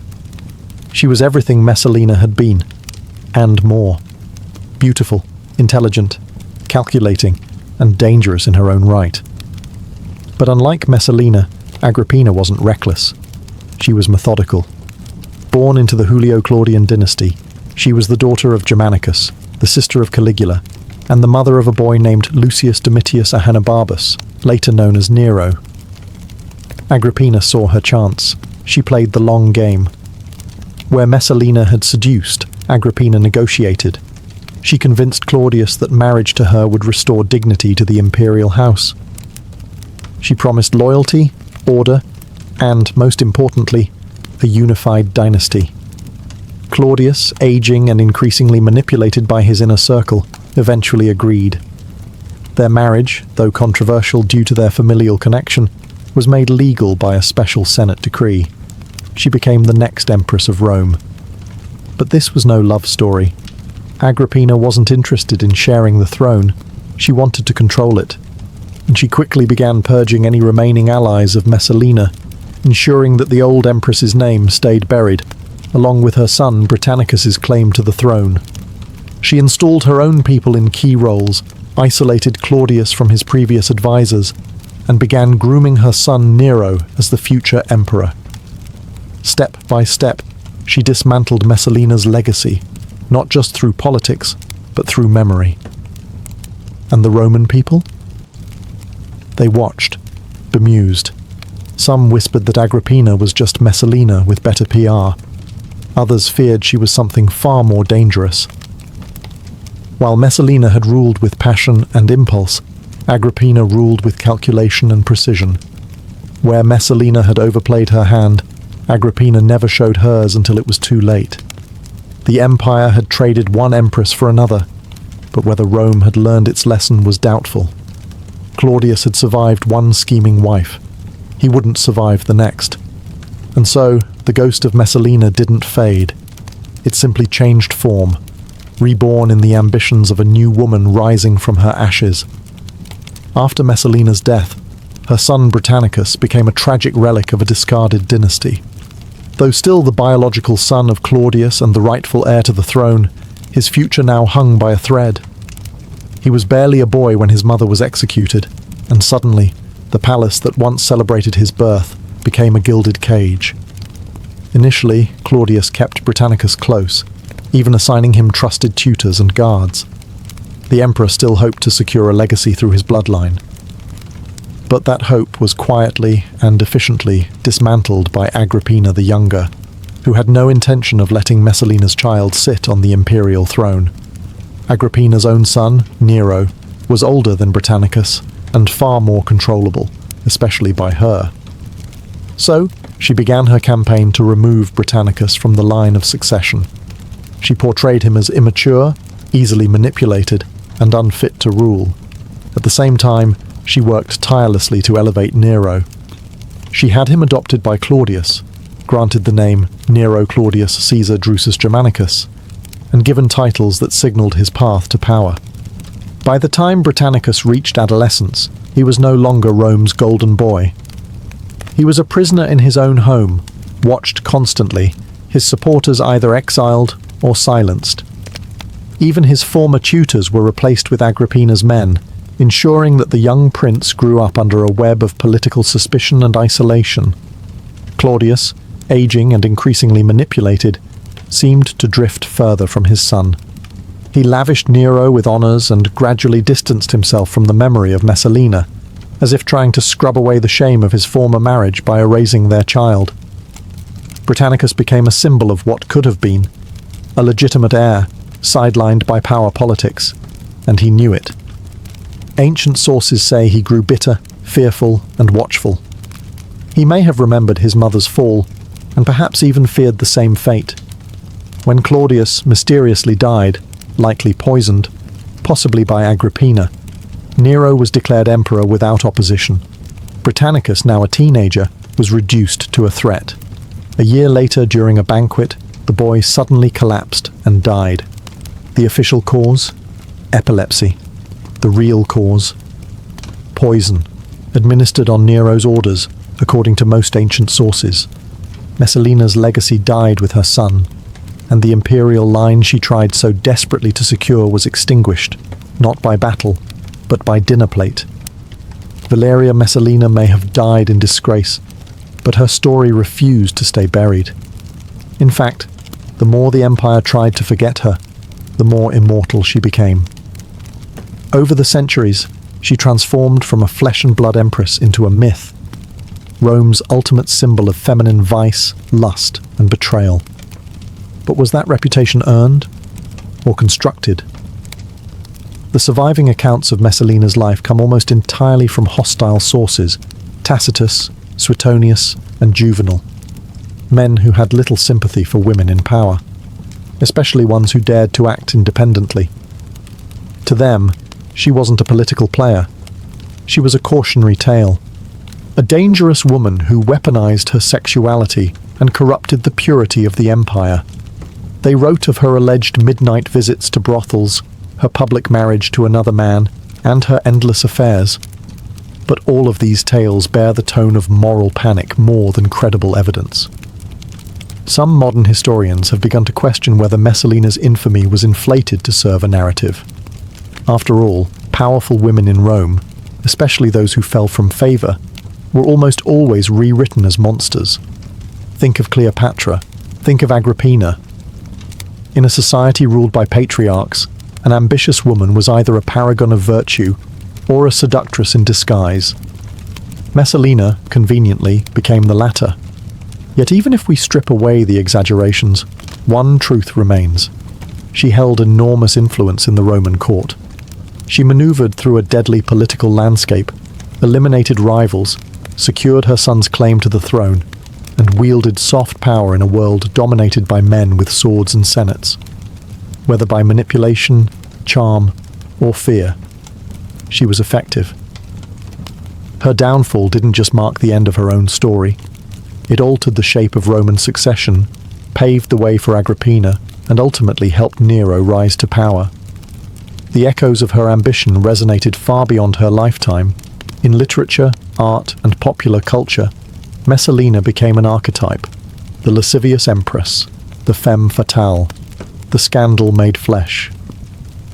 She was everything Messalina had been, and more. Beautiful, intelligent, calculating, and dangerous in her own right. But unlike Messalina, Agrippina wasn't reckless. She was methodical. Born into the Julio-Claudian dynasty, she was the daughter of Germanicus, the sister of Caligula, and the mother of a boy named Lucius Domitius Ahenobarbus, later known as Nero. Agrippina saw her chance. She played the long game. Where Messalina had seduced, Agrippina negotiated. She convinced Claudius that marriage to her would restore dignity to the imperial house. She promised loyalty, order, and, most importantly, a unified dynasty. Claudius, aging and increasingly manipulated by his inner circle, eventually agreed. Their marriage, though controversial due to their familial connection, was made legal by a special Senate decree. She became the next empress of Rome. But this was no love story. Agrippina wasn't interested in sharing the throne. She wanted to control it. And she quickly began purging any remaining allies of Messalina, ensuring that the old empress's name stayed buried, along with her son Britannicus's claim to the throne. She installed her own people in key roles, isolated Claudius from his previous advisors, and began grooming her son Nero as the future emperor. Step by step, she dismantled Messalina's legacy, not just through politics, but through memory. And the Roman people? They watched, bemused. Some whispered that Agrippina was just Messalina with better PR. Others feared she was something far more dangerous. While Messalina had ruled with passion and impulse, Agrippina ruled with calculation and precision. Where Messalina had overplayed her hand, Agrippina never showed hers until it was too late. The empire had traded one empress for another, but whether Rome had learned its lesson was doubtful. Claudius had survived one scheming wife. He wouldn't survive the next. And so, the ghost of Messalina didn't fade. It simply changed form, reborn in the ambitions of a new woman rising from her ashes. After Messalina's death, her son Britannicus became a tragic relic of a discarded dynasty. Though still the biological son of Claudius and the rightful heir to the throne, his future now hung by a thread. He was barely a boy when his mother was executed, and suddenly, the palace that once celebrated his birth became a gilded cage. Initially, Claudius kept Britannicus close, even assigning him trusted tutors and guards. The emperor still hoped to secure a legacy through his bloodline. But that hope was quietly and efficiently dismantled by Agrippina the Younger, who had no intention of letting Messalina's child sit on the imperial throne. Agrippina's own son, Nero, was older than Britannicus and far more controllable, especially by her. So, she began her campaign to remove Britannicus from the line of succession. She portrayed him as immature, easily manipulated, and unfit to rule. At the same time, she worked tirelessly to elevate Nero. She had him adopted by Claudius, granted the name Nero Claudius Caesar Drusus Germanicus, and given titles that signalled his path to power. By the time Britannicus reached adolescence, he was no longer Rome's golden boy. He was a prisoner in his own home, watched constantly, his supporters either exiled or silenced. Even his former tutors were replaced with Agrippina's men, ensuring that the young prince grew up under a web of political suspicion and isolation. Claudius, aging and increasingly manipulated, seemed to drift further from his son. He lavished Nero with honours and gradually distanced himself from the memory of Messalina, as if trying to scrub away the shame of his former marriage by erasing their child. Britannicus became a symbol of what could have been, a legitimate heir, sidelined by power politics, and he knew it. Ancient sources say he grew bitter, fearful, and watchful. He may have remembered his mother's fall, and perhaps even feared the same fate. When Claudius mysteriously died, likely poisoned, possibly by Agrippina, Nero was declared emperor without opposition. Britannicus, now a teenager, was reduced to a threat. A year later, during a banquet, the boy suddenly collapsed and died. The official cause? Epilepsy. The real cause? Poison, administered on Nero's orders, according to most ancient sources. Messalina's legacy died with her son, and the imperial line she tried so desperately to secure was extinguished, not by battle, but by dinner plate. Valeria Messalina may have died in disgrace, but her story refused to stay buried. In fact, the more the empire tried to forget her, the more immortal she became. Over the centuries, she transformed from a flesh and blood empress into a myth, Rome's ultimate symbol of feminine vice, lust, and betrayal. But was that reputation earned or constructed? The surviving accounts of Messalina's life come almost entirely from hostile sources: Tacitus, Suetonius, and Juvenal. Men who had little sympathy for women in power, especially ones who dared to act independently. To them, she wasn't a political player. She was a cautionary tale. A dangerous woman who weaponized her sexuality and corrupted the purity of the empire. They wrote of her alleged midnight visits to brothels, her public marriage to another man, and her endless affairs. But all of these tales bear the tone of moral panic more than credible evidence. Some modern historians have begun to question whether Messalina's infamy was inflated to serve a narrative. After all, powerful women in Rome, especially those who fell from favour, were almost always rewritten as monsters. Think of Cleopatra, think of Agrippina. In a society ruled by patriarchs, an ambitious woman was either a paragon of virtue or a seductress in disguise. Messalina, conveniently, became the latter. Yet even if we strip away the exaggerations, one truth remains. She held enormous influence in the Roman court. She maneuvered through a deadly political landscape, eliminated rivals, secured her son's claim to the throne, and wielded soft power in a world dominated by men with swords and senates. Whether by manipulation, charm, or fear, she was effective. Her downfall didn't just mark the end of her own story. It altered the shape of Roman succession, paved the way for Agrippina, and ultimately helped Nero rise to power. The echoes of her ambition resonated far beyond her lifetime. In literature, art, and popular culture, Messalina became an archetype: the lascivious empress, the femme fatale, the scandal made flesh.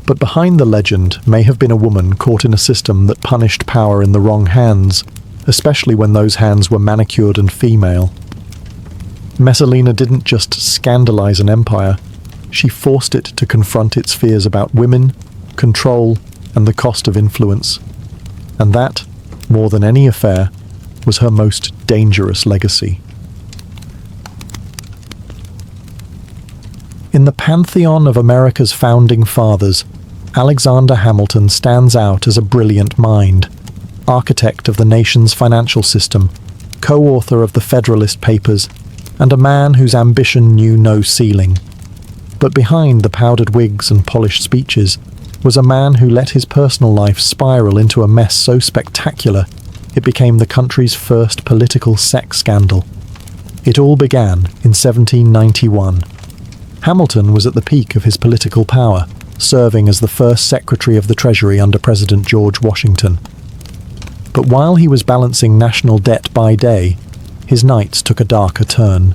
But behind the legend may have been a woman caught in a system that punished power in the wrong hands, especially when those hands were manicured and female. Messalina didn't just scandalize an empire, she forced it to confront its fears about women, control, and the cost of influence. And that, more than any affair, was her most dangerous legacy. In the pantheon of America's founding fathers, Alexander Hamilton stands out as a brilliant mind, architect of the nation's financial system, co-author of the Federalist Papers, and a man whose ambition knew no ceiling. But behind the powdered wigs and polished speeches was a man who let his personal life spiral into a mess so spectacular it became the country's first political sex scandal. It all began in 1791. Hamilton was at the peak of his political power, serving as the first Secretary of the Treasury under President George Washington. But while he was balancing national debt by day, his nights took a darker turn.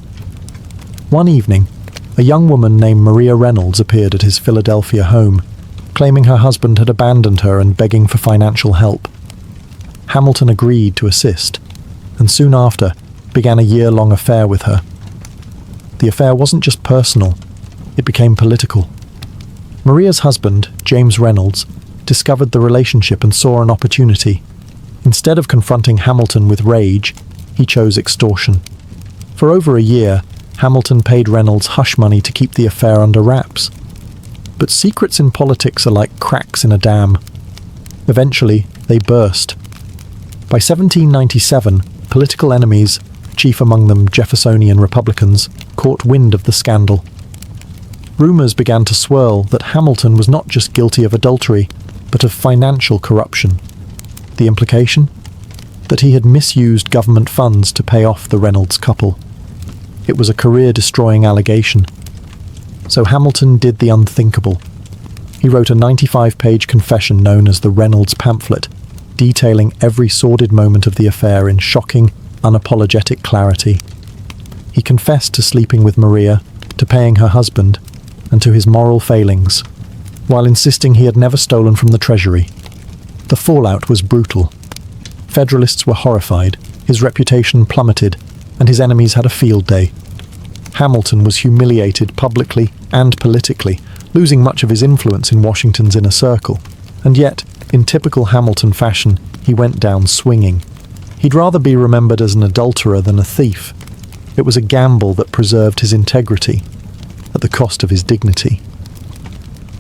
One evening, a young woman named Maria Reynolds appeared at his Philadelphia home, claiming her husband had abandoned her and begging for financial help. Hamilton agreed to assist, and soon after began a year-long affair with her. The affair wasn't just personal, it became political. Maria's husband, James Reynolds, discovered the relationship and saw an opportunity. Instead of confronting Hamilton with rage, he chose extortion. For over a year, Hamilton paid Reynolds hush money to keep the affair under wraps. But secrets in politics are like cracks in a dam. Eventually, they burst. By 1797, political enemies, chief among them Jeffersonian Republicans, caught wind of the scandal. Rumours began to swirl that Hamilton was not just guilty of adultery, but of financial corruption. The implication? That he had misused government funds to pay off the Reynolds couple. It was a career-destroying allegation. So Hamilton did the unthinkable. He wrote a 95-page confession known as the Reynolds pamphlet, detailing every sordid moment of the affair in shocking, unapologetic clarity. He confessed to sleeping with Maria, to paying her husband, and to his moral failings, while insisting he had never stolen from the Treasury. The fallout was brutal. Federalists were horrified, his reputation plummeted, and his enemies had a field day. Hamilton was humiliated publicly and politically, losing much of his influence in Washington's inner circle. And yet, in typical Hamilton fashion, he went down swinging. He'd rather be remembered as an adulterer than a thief. It was a gamble that preserved his integrity, at the cost of his dignity.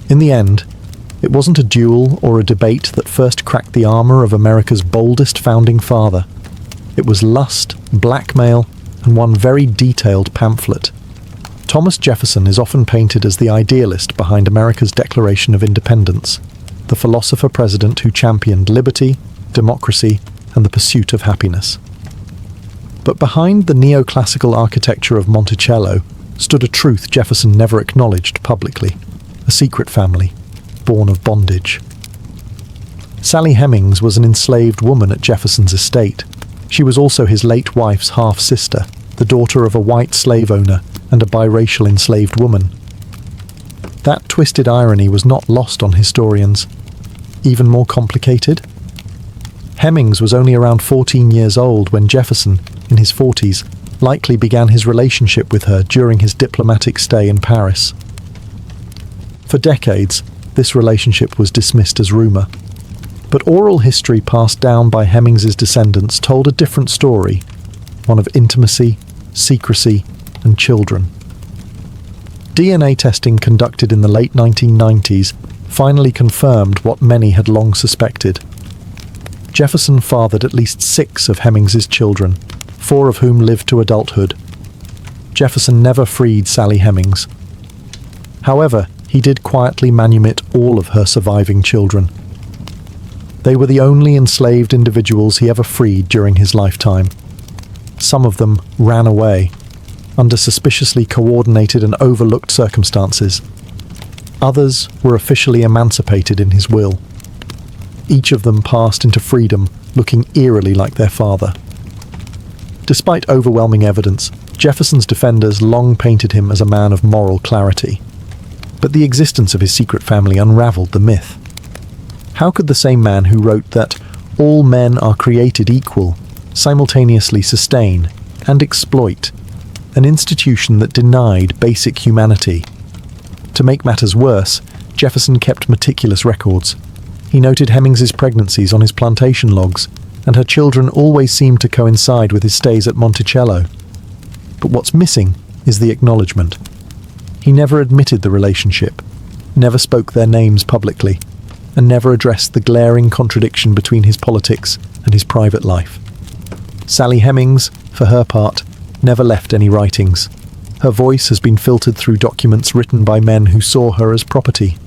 In the end, it wasn't a duel or a debate that first cracked the armour of America's boldest founding father. It was lust, blackmail, and one very detailed pamphlet. Thomas Jefferson is often painted as the idealist behind America's Declaration of Independence, the philosopher-president who championed liberty, democracy, and the pursuit of happiness. But behind the neoclassical architecture of Monticello stood a truth Jefferson never acknowledged publicly, a secret family, born of bondage. Sally Hemings was an enslaved woman at Jefferson's estate. She was also his late wife's half-sister, the daughter of a white slave owner and a biracial enslaved woman. That twisted irony was not lost on historians. Even more complicated? Hemings was only around 14 years old when Jefferson, in his 40s, likely began his relationship with her during his diplomatic stay in Paris. For decades, this relationship was dismissed as rumour. But oral history passed down by Hemings's descendants told a different story, one of intimacy, secrecy, and children. DNA testing conducted in the late 1990s finally confirmed what many had long suspected. Jefferson fathered at least 6 of Hemings's children, 4 of whom lived to adulthood. Jefferson never freed Sally Hemings. However, he did quietly manumit all of her surviving children. They were the only enslaved individuals he ever freed during his lifetime. Some of them ran away, under suspiciously coordinated and overlooked circumstances. Others were officially emancipated in his will. Each of them passed into freedom, looking eerily like their father. Despite overwhelming evidence, Jefferson's defenders long painted him as a man of moral clarity. But the existence of his secret family unravelled the myth. How could the same man who wrote that all men are created equal simultaneously sustain and exploit an institution that denied basic humanity? To make matters worse, Jefferson kept meticulous records. He noted Hemings's pregnancies on his plantation logs, and her children always seemed to coincide with his stays at Monticello. But what's missing is the acknowledgement. He never admitted the relationship, never spoke their names publicly, and never addressed the glaring contradiction between his politics and his private life. Sally Hemings, for her part, never left any writings. Her voice has been filtered through documents written by men who saw her as property.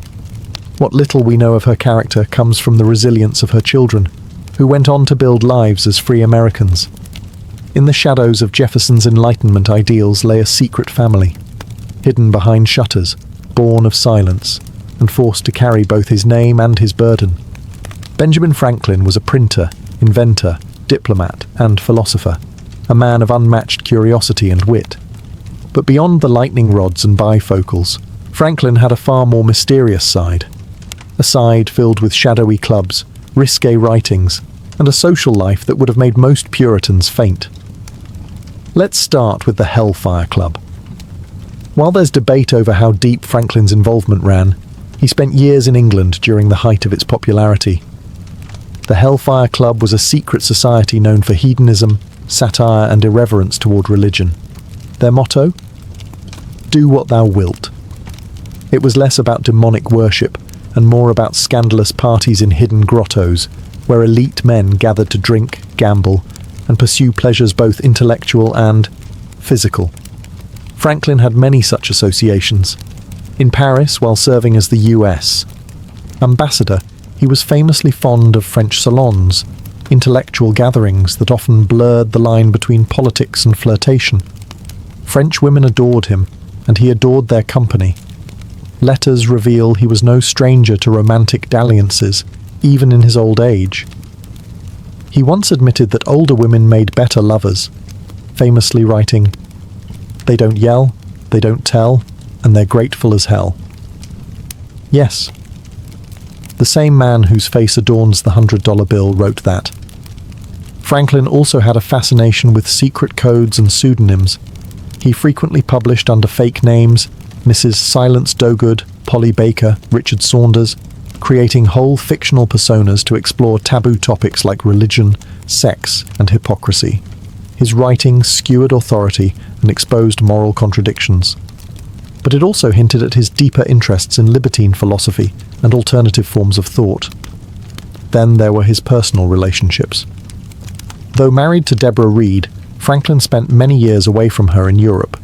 What little we know of her character comes from the resilience of her children, who went on to build lives as free Americans. In the shadows of Jefferson's Enlightenment ideals lay a secret family, hidden behind shutters, born of silence, and forced to carry both his name and his burden. Benjamin Franklin was a printer, inventor, diplomat, and philosopher, a man of unmatched curiosity and wit. But beyond the lightning rods and bifocals, Franklin had a far more mysterious side. A side filled with shadowy clubs, risque writings, and a social life that would have made most Puritans faint. Let's start with the Hellfire Club. While there's debate over how deep Franklin's involvement ran, he spent years in England during the height of its popularity. The Hellfire Club was a secret society known for hedonism, satire, and irreverence toward religion. Their motto? Do what thou wilt. It was less about demonic worship and more about scandalous parties in hidden grottos, where elite men gathered to drink, gamble, and pursue pleasures both intellectual and physical. Franklin had many such associations. In Paris, while serving as the U.S. ambassador, he was famously fond of French salons, intellectual gatherings that often blurred the line between politics and flirtation. French women adored him, and he adored their company. Letters reveal he was no stranger to romantic dalliances, even in his old age. He once admitted that older women made better lovers, famously writing, "They don't yell, they don't tell, and they're grateful as hell." Yes, the same man whose face adorns the $100 bill wrote that. Franklin also had a fascination with secret codes and pseudonyms. He frequently published under fake names, Mrs. Silence Dogood, Polly Baker, Richard Saunders, creating whole fictional personas to explore taboo topics like religion, sex, and hypocrisy. His writing skewered authority and exposed moral contradictions. But it also hinted at his deeper interests in libertine philosophy and alternative forms of thought. Then there were his personal relationships. Though married to Deborah Reed, Franklin spent many years away from her in Europe.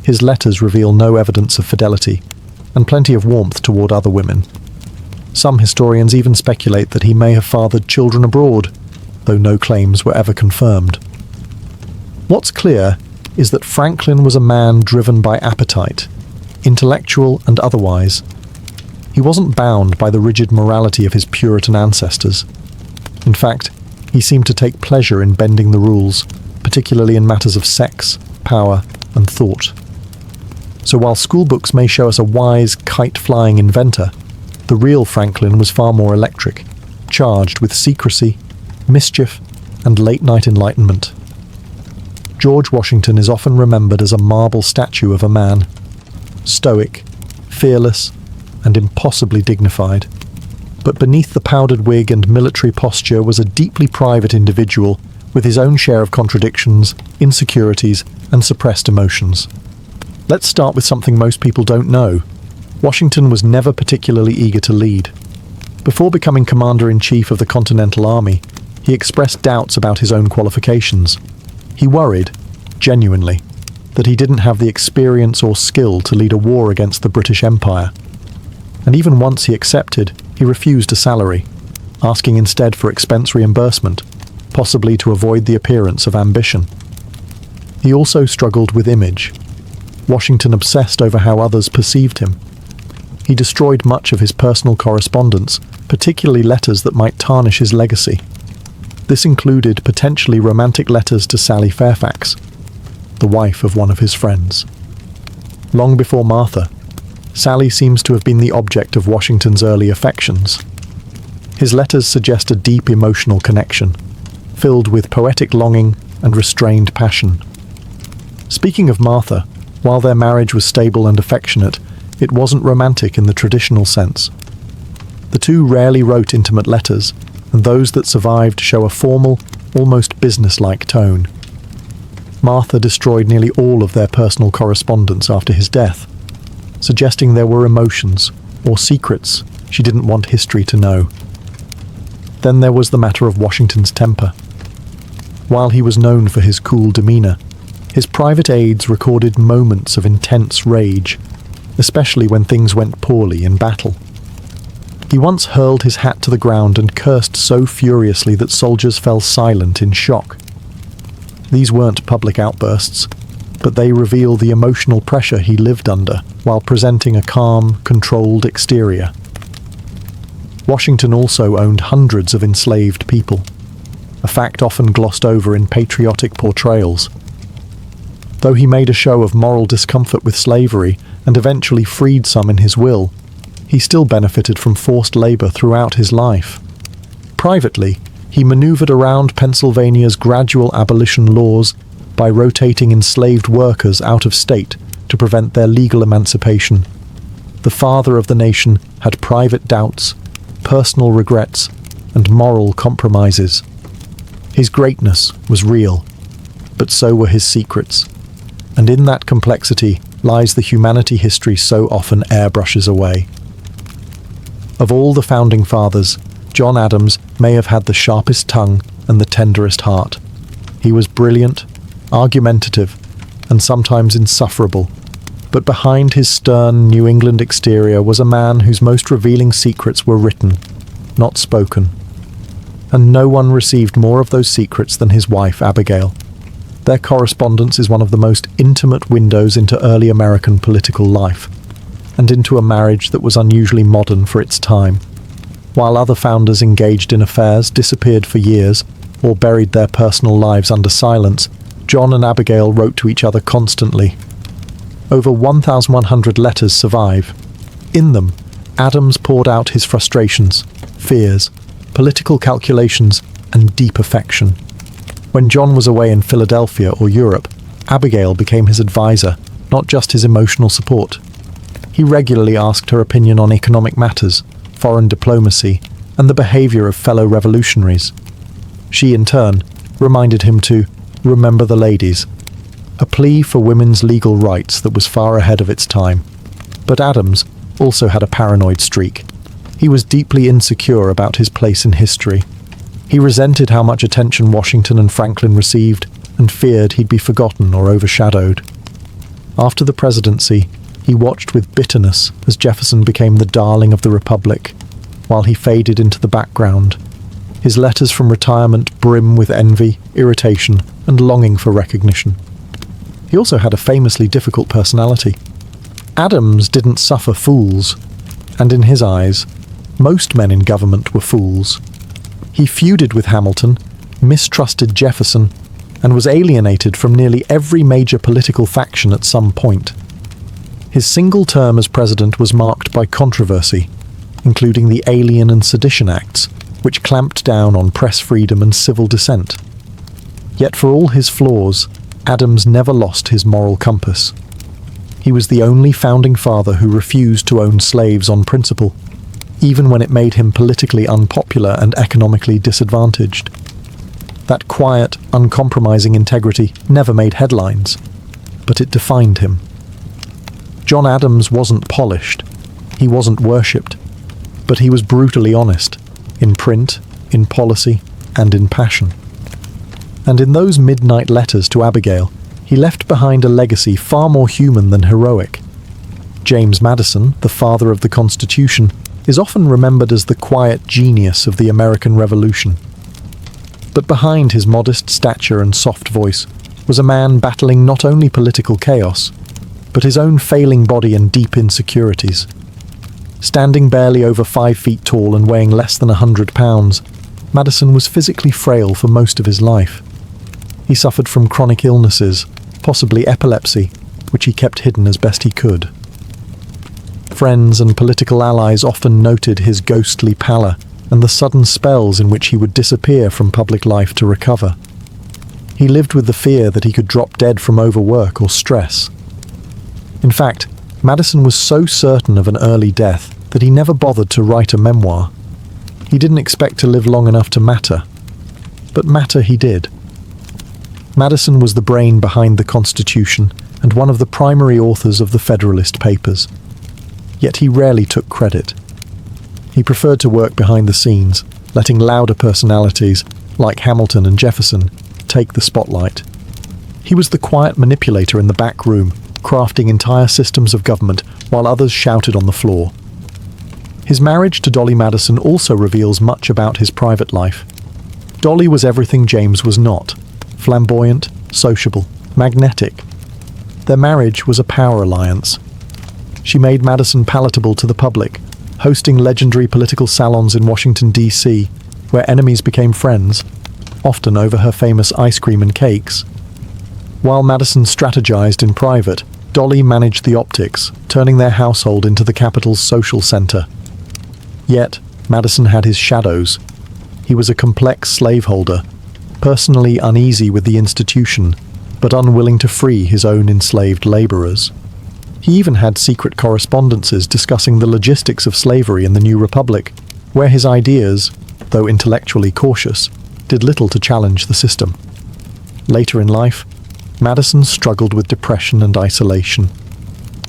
His letters reveal no evidence of fidelity, and plenty of warmth toward other women. Some historians even speculate that he may have fathered children abroad, though no claims were ever confirmed. What's clear is that Franklin was a man driven by appetite, intellectual and otherwise. He wasn't bound by the rigid morality of his Puritan ancestors. In fact, he seemed to take pleasure in bending the rules, particularly in matters of sex, power, and thought. So while schoolbooks may show us a wise, kite-flying inventor, the real Franklin was far more electric, charged with secrecy, mischief, and late-night enlightenment. George Washington is often remembered as a marble statue of a man, stoic, fearless, and impossibly dignified. But beneath the powdered wig and military posture was a deeply private individual with his own share of contradictions, insecurities, and suppressed emotions. Let's start with something most people don't know. Washington was never particularly eager to lead. Before becoming Commander-in-Chief of the Continental Army, he expressed doubts about his own qualifications. He worried, genuinely, that he didn't have the experience or skill to lead a war against the British Empire. And even once he accepted, he refused a salary, asking instead for expense reimbursement, possibly to avoid the appearance of ambition. He also struggled with image. Washington obsessed over how others perceived him. He destroyed much of his personal correspondence, particularly letters that might tarnish his legacy. This included potentially romantic letters to Sally Fairfax, the wife of one of his friends. Long before Martha, Sally seems to have been the object of Washington's early affections. His letters suggest a deep emotional connection, filled with poetic longing and restrained passion. Speaking of Martha, while their marriage was stable and affectionate, it wasn't romantic in the traditional sense. The two rarely wrote intimate letters, and those that survived show a formal, almost business-like tone. Martha destroyed nearly all of their personal correspondence after his death, suggesting there were emotions, or secrets, she didn't want history to know. Then there was the matter of Washington's temper. While he was known for his cool demeanor, his private aides recorded moments of intense rage, especially when things went poorly in battle. He once hurled his hat to the ground and cursed so furiously that soldiers fell silent in shock. These weren't public outbursts, but they reveal the emotional pressure he lived under while presenting a calm, controlled exterior. Washington also owned hundreds of enslaved people, a fact often glossed over in patriotic portrayals. Though he made a show of moral discomfort with slavery and eventually freed some in his will, he still benefited from forced labor throughout his life. Privately, he maneuvered around Pennsylvania's gradual abolition laws by rotating enslaved workers out of state to prevent their legal emancipation. The father of the nation had private doubts, personal regrets, and moral compromises. His greatness was real, but so were his secrets. And in that complexity lies the humanity history so often airbrushes away. Of all the founding fathers, John Adams may have had the sharpest tongue and the tenderest heart. He was brilliant, argumentative, and sometimes insufferable. But behind his stern New England exterior was a man whose most revealing secrets were written, not spoken. And no one received more of those secrets than his wife, Abigail. Their correspondence is one of the most intimate windows into early American political life, and into a marriage that was unusually modern for its time. While other founders engaged in affairs, disappeared for years, or buried their personal lives under silence, John and Abigail wrote to each other constantly. Over 1,100 letters survive. In them, Adams poured out his frustrations, fears, political calculations, and deep affection. When John was away in Philadelphia or Europe, Abigail became his advisor, not just his emotional support. He regularly asked her opinion on economic matters, foreign diplomacy, and the behavior of fellow revolutionaries. She, in turn, reminded him to remember the ladies, a plea for women's legal rights that was far ahead of its time. But Adams also had a paranoid streak. He was deeply insecure about his place in history. He resented how much attention Washington and Franklin received and feared he'd be forgotten or overshadowed. After the presidency, he watched with bitterness as Jefferson became the darling of the Republic, while he faded into the background, his letters from retirement brim with envy, irritation, and longing for recognition. He also had a famously difficult personality. Adams didn't suffer fools, and in his eyes, most men in government were fools. He feuded with Hamilton, mistrusted Jefferson, and was alienated from nearly every major political faction at some point. His single term as president was marked by controversy, including the Alien and Sedition Acts, which clamped down on press freedom and civil dissent. Yet for all his flaws, Adams never lost his moral compass. He was the only founding father who refused to own slaves on principle, even when it made him politically unpopular and economically disadvantaged. That quiet, uncompromising integrity never made headlines, but it defined him. John Adams wasn't polished, he wasn't worshipped, but he was brutally honest, in print, in policy, and in passion. And in those midnight letters to Abigail, he left behind a legacy far more human than heroic. James Madison, the father of the Constitution, is often remembered as the quiet genius of the American Revolution. But behind his modest stature and soft voice was a man battling not only political chaos, but his own failing body and deep insecurities. Standing barely over 5 feet tall and weighing less than 100 pounds, Madison was physically frail for most of his life. He suffered from chronic illnesses, possibly epilepsy, which he kept hidden as best he could. Friends and political allies often noted his ghostly pallor and the sudden spells in which he would disappear from public life to recover. He lived with the fear that he could drop dead from overwork or stress. In fact, Madison was so certain of an early death that he never bothered to write a memoir. He didn't expect to live long enough to matter, but matter he did. Madison was the brain behind the Constitution and one of the primary authors of the Federalist Papers. Yet he rarely took credit. He preferred to work behind the scenes, letting louder personalities, like Hamilton and Jefferson, take the spotlight. He was the quiet manipulator in the back room, crafting entire systems of government while others shouted on the floor. His marriage to Dolly Madison also reveals much about his private life. Dolly was everything James was not: flamboyant, sociable, magnetic. Their marriage was a power alliance. She made Madison palatable to the public, hosting legendary political salons in Washington, D.C., where enemies became friends, often over her famous ice cream and cakes. While Madison strategized in private, Dolly managed the optics, turning their household into the capital's social center. Yet, Madison had his shadows. He was a complex slaveholder, personally uneasy with the institution, but unwilling to free his own enslaved laborers. He even had secret correspondences discussing the logistics of slavery in the New Republic, where his ideas, though intellectually cautious, did little to challenge the system. Later in life, Madison struggled with depression and isolation.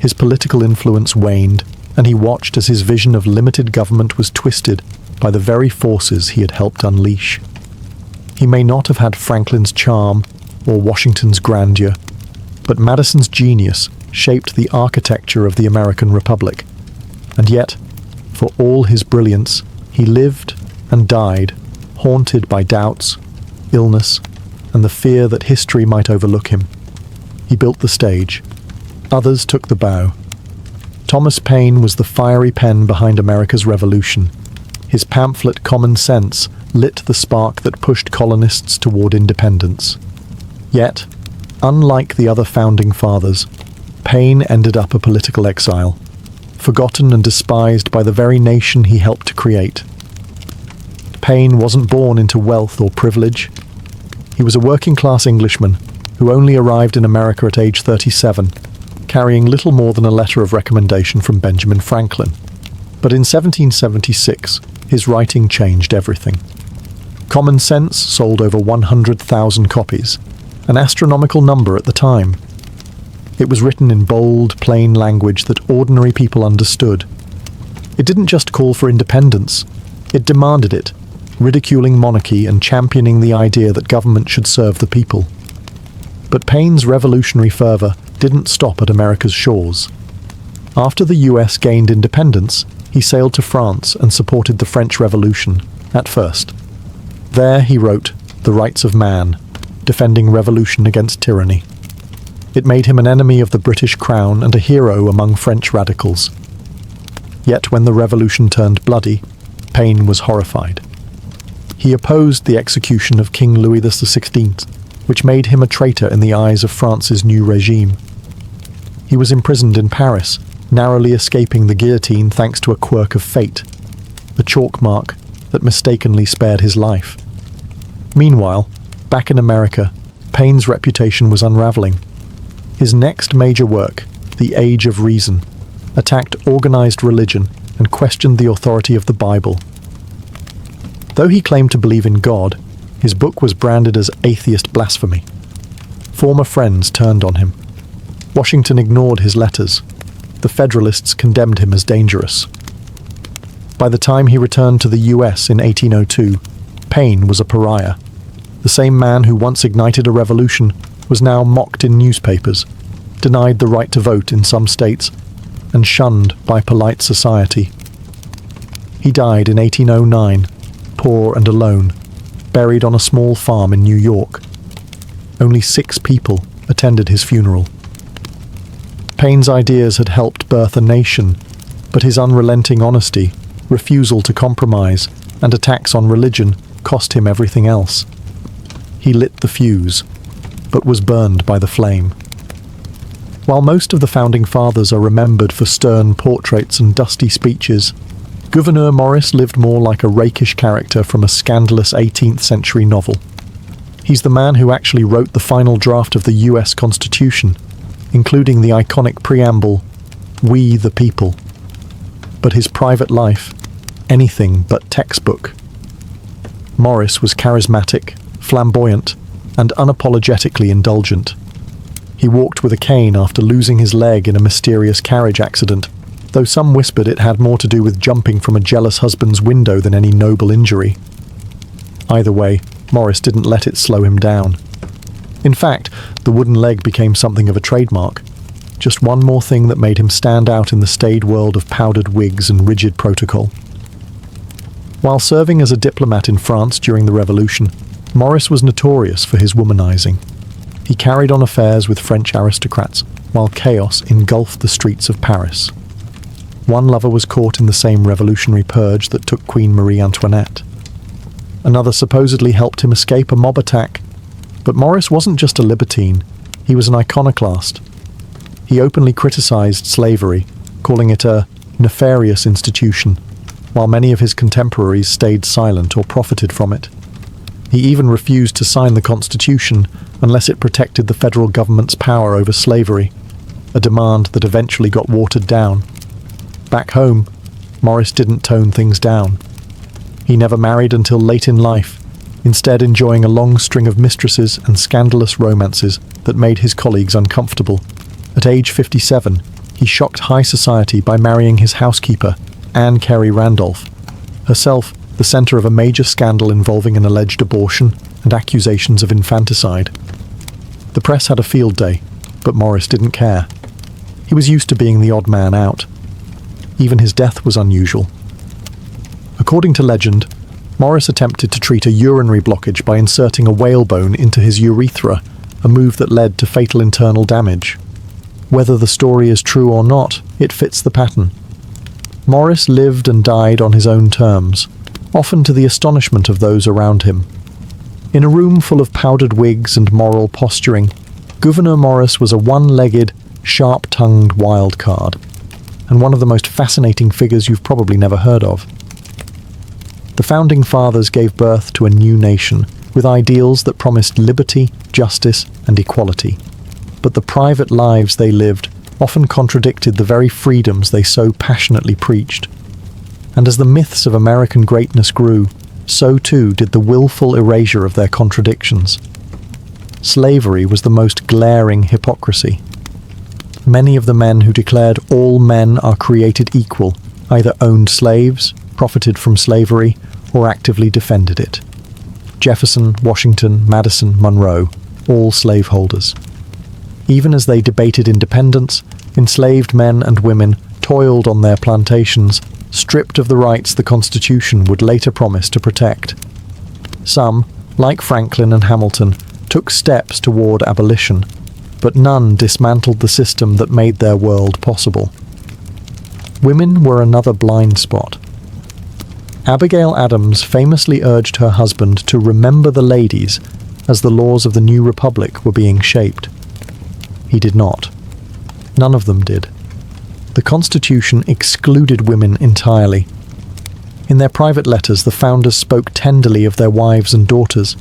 His political influence waned, and he watched as his vision of limited government was twisted by the very forces he had helped unleash. He may not have had Franklin's charm or Washington's grandeur, but Madison's genius shaped the architecture of the American Republic. And yet, for all his brilliance, he lived and died haunted by doubts, illness, and the fear that history might overlook him. He built the stage. Others took the bow. Thomas Paine was the fiery pen behind America's Revolution. His pamphlet Common Sense lit the spark that pushed colonists toward independence. Yet, unlike the other founding fathers, Paine ended up a political exile, forgotten and despised by the very nation he helped to create. Paine wasn't born into wealth or privilege. He was a working-class Englishman who only arrived in America at age 37, carrying little more than a letter of recommendation from Benjamin Franklin. But in 1776, his writing changed everything. Common Sense sold over 100,000 copies, an astronomical number at the time. It was written in bold, plain language that ordinary people understood. It didn't just call for independence, it demanded it, ridiculing monarchy and championing the idea that government should serve the people. But Paine's revolutionary fervor didn't stop at America's shores. After the US gained independence, he sailed to France and supported the French Revolution, at first. There he wrote The Rights of Man, defending revolution against tyranny. It made him an enemy of the British crown and a hero among French radicals. Yet when the revolution turned bloody, Paine was horrified. He opposed the execution of King Louis XVI, which made him a traitor in the eyes of France's new regime. He was imprisoned in Paris, narrowly escaping the guillotine thanks to a quirk of fate, the chalk mark that mistakenly spared his life. Meanwhile, back in America, Paine's reputation was unraveling. His next major work, The Age of Reason, attacked organized religion and questioned the authority of the Bible. Though he claimed to believe in God, his book was branded as atheist blasphemy. Former friends turned on him. Washington ignored his letters. The Federalists condemned him as dangerous. By the time he returned to the US in 1802, Paine was a pariah. The same man who once ignited a revolution was now mocked in newspapers, denied the right to vote in some states, and shunned by polite society. He died in 1809, poor and alone, buried on a small farm in New York. Only 6 people attended his funeral. Paine's ideas had helped birth a nation, but his unrelenting honesty, refusal to compromise, and attacks on religion cost him everything else. He lit the fuse, but was burned by the flame. While most of the Founding Fathers are remembered for stern portraits and dusty speeches, Gouverneur Morris lived more like a rakish character from a scandalous 18th century novel. He's the man who actually wrote the final draft of the US Constitution, including the iconic preamble, "We the People." But his private life, anything but textbook. Morris was charismatic, flamboyant, and unapologetically indulgent. He walked with a cane after losing his leg in a mysterious carriage accident, though some whispered it had more to do with jumping from a jealous husband's window than any noble injury. Either way, Morris didn't let it slow him down. In fact, the wooden leg became something of a trademark. just one more thing that made him stand out in the staid world of powdered wigs and rigid protocol. While serving as a diplomat in France during the Revolution, Maurice was notorious for his womanizing. He carried on affairs with French aristocrats, while chaos engulfed the streets of Paris. One lover was caught in the same revolutionary purge that took Queen Marie Antoinette. Another supposedly helped him escape a mob attack. But Maurice wasn't just a libertine, he was an iconoclast. He openly criticized slavery, calling it a nefarious institution, while many of his contemporaries stayed silent or profited from it. He even refused to sign the Constitution unless it protected the federal government's power over slavery, a demand that eventually got watered down. Back home, Maurice didn't tone things down. He never married until late in life, instead enjoying a long string of mistresses and scandalous romances that made his colleagues uncomfortable. At age 57, he shocked high society by marrying his housekeeper, Anne Carey Randolph, herself the center of a major scandal involving an alleged abortion and accusations of infanticide. The press had a field day, but Maurice didn't care. He was used to being the odd man out. Even his death was unusual. According to legend, Maurice attempted to treat a urinary blockage by inserting a whalebone into his urethra, a move that led to fatal internal damage. Whether the story is true or not, it fits the pattern. Maurice lived and died on his own terms, often to the astonishment of those around him. In a room full of powdered wigs and moral posturing, Gouverneur Maurice was a one-legged, sharp-tongued wild card, and one of the most fascinating figures you've probably never heard of. The Founding Fathers gave birth to a new nation, with ideals that promised liberty, justice, and equality. But the private lives they lived often contradicted the very freedoms they so passionately preached. And as the myths of American greatness grew, so too did the willful erasure of their contradictions. Slavery was the most glaring hypocrisy. Many of the men who declared all men are created equal either owned slaves, profited from slavery, or actively defended it. Jefferson, Washington, Madison, Monroe, all slaveholders. Even as they debated independence, enslaved men and women toiled on their plantations, stripped of the rights the Constitution would later promise to protect. Some, like Franklin and Hamilton, took steps toward abolition, but none dismantled the system that made their world possible. Women were another blind spot. Abigail Adams famously urged her husband to remember the ladies as the laws of the new republic were being shaped. He did not. None of them did. The Constitution excluded women entirely. In their private letters, the founders spoke tenderly of their wives and daughters.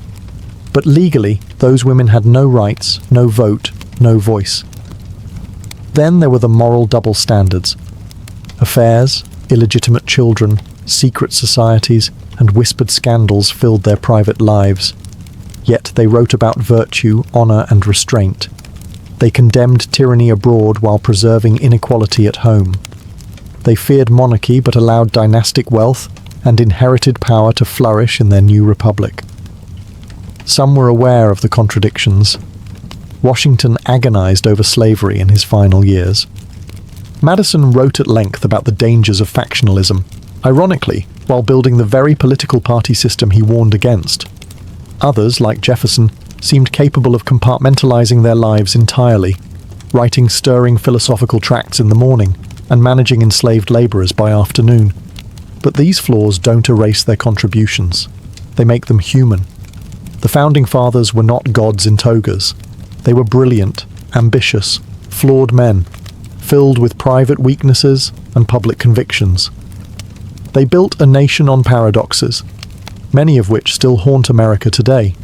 But legally, those women had no rights, no vote, no voice. Then there were the moral double standards. Affairs, illegitimate children, secret societies, and whispered scandals filled their private lives. Yet they wrote about virtue, honor, and restraint. They condemned tyranny abroad while preserving inequality at home. They feared monarchy but allowed dynastic wealth and inherited power to flourish in their new republic. Some were aware of the contradictions. Washington agonized over slavery in his final years. Madison wrote at length about the dangers of factionalism, ironically, while building the very political party system he warned against. Others, like Jefferson, seemed capable of compartmentalizing their lives entirely, writing stirring philosophical tracts in the morning and managing enslaved laborers by afternoon. But these flaws don't erase their contributions. They make them human. The Founding Fathers were not gods in togas. They were brilliant, ambitious, flawed men, filled with private weaknesses and public convictions. They built a nation on paradoxes, many of which still haunt America today.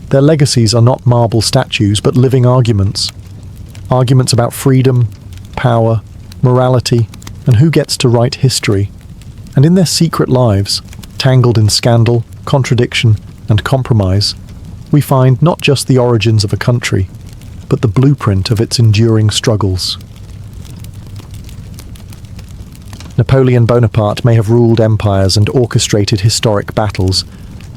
Their legacies are not marble statues, but living arguments. Arguments about freedom, power, morality, and who gets to write history. And in their secret lives, tangled in scandal, contradiction, and compromise, we find not just the origins of a country, but the blueprint of its enduring struggles. Napoleon Bonaparte may have ruled empires and orchestrated historic battles,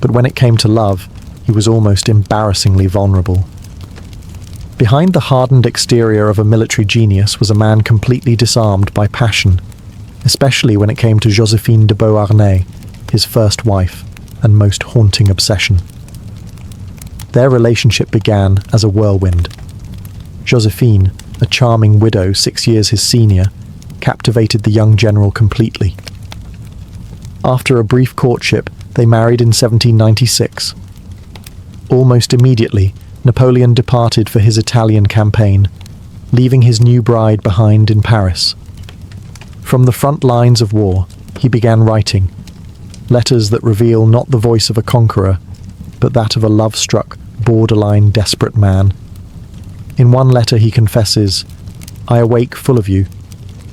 but when it came to love, he was almost embarrassingly vulnerable. Behind the hardened exterior of a military genius was a man completely disarmed by passion, especially when it came to Joséphine de Beauharnais, his first wife and most haunting obsession. Their relationship began as a whirlwind. Joséphine, a charming widow 6 years his senior, captivated the young general completely. After a brief courtship, they married in 1796. Almost immediately, Napoleon departed for his Italian campaign, leaving his new bride behind in Paris. From the front lines of war, he began writing, letters that reveal not the voice of a conqueror, but that of a love-struck, borderline desperate man. In one letter he confesses, "I awake full of you.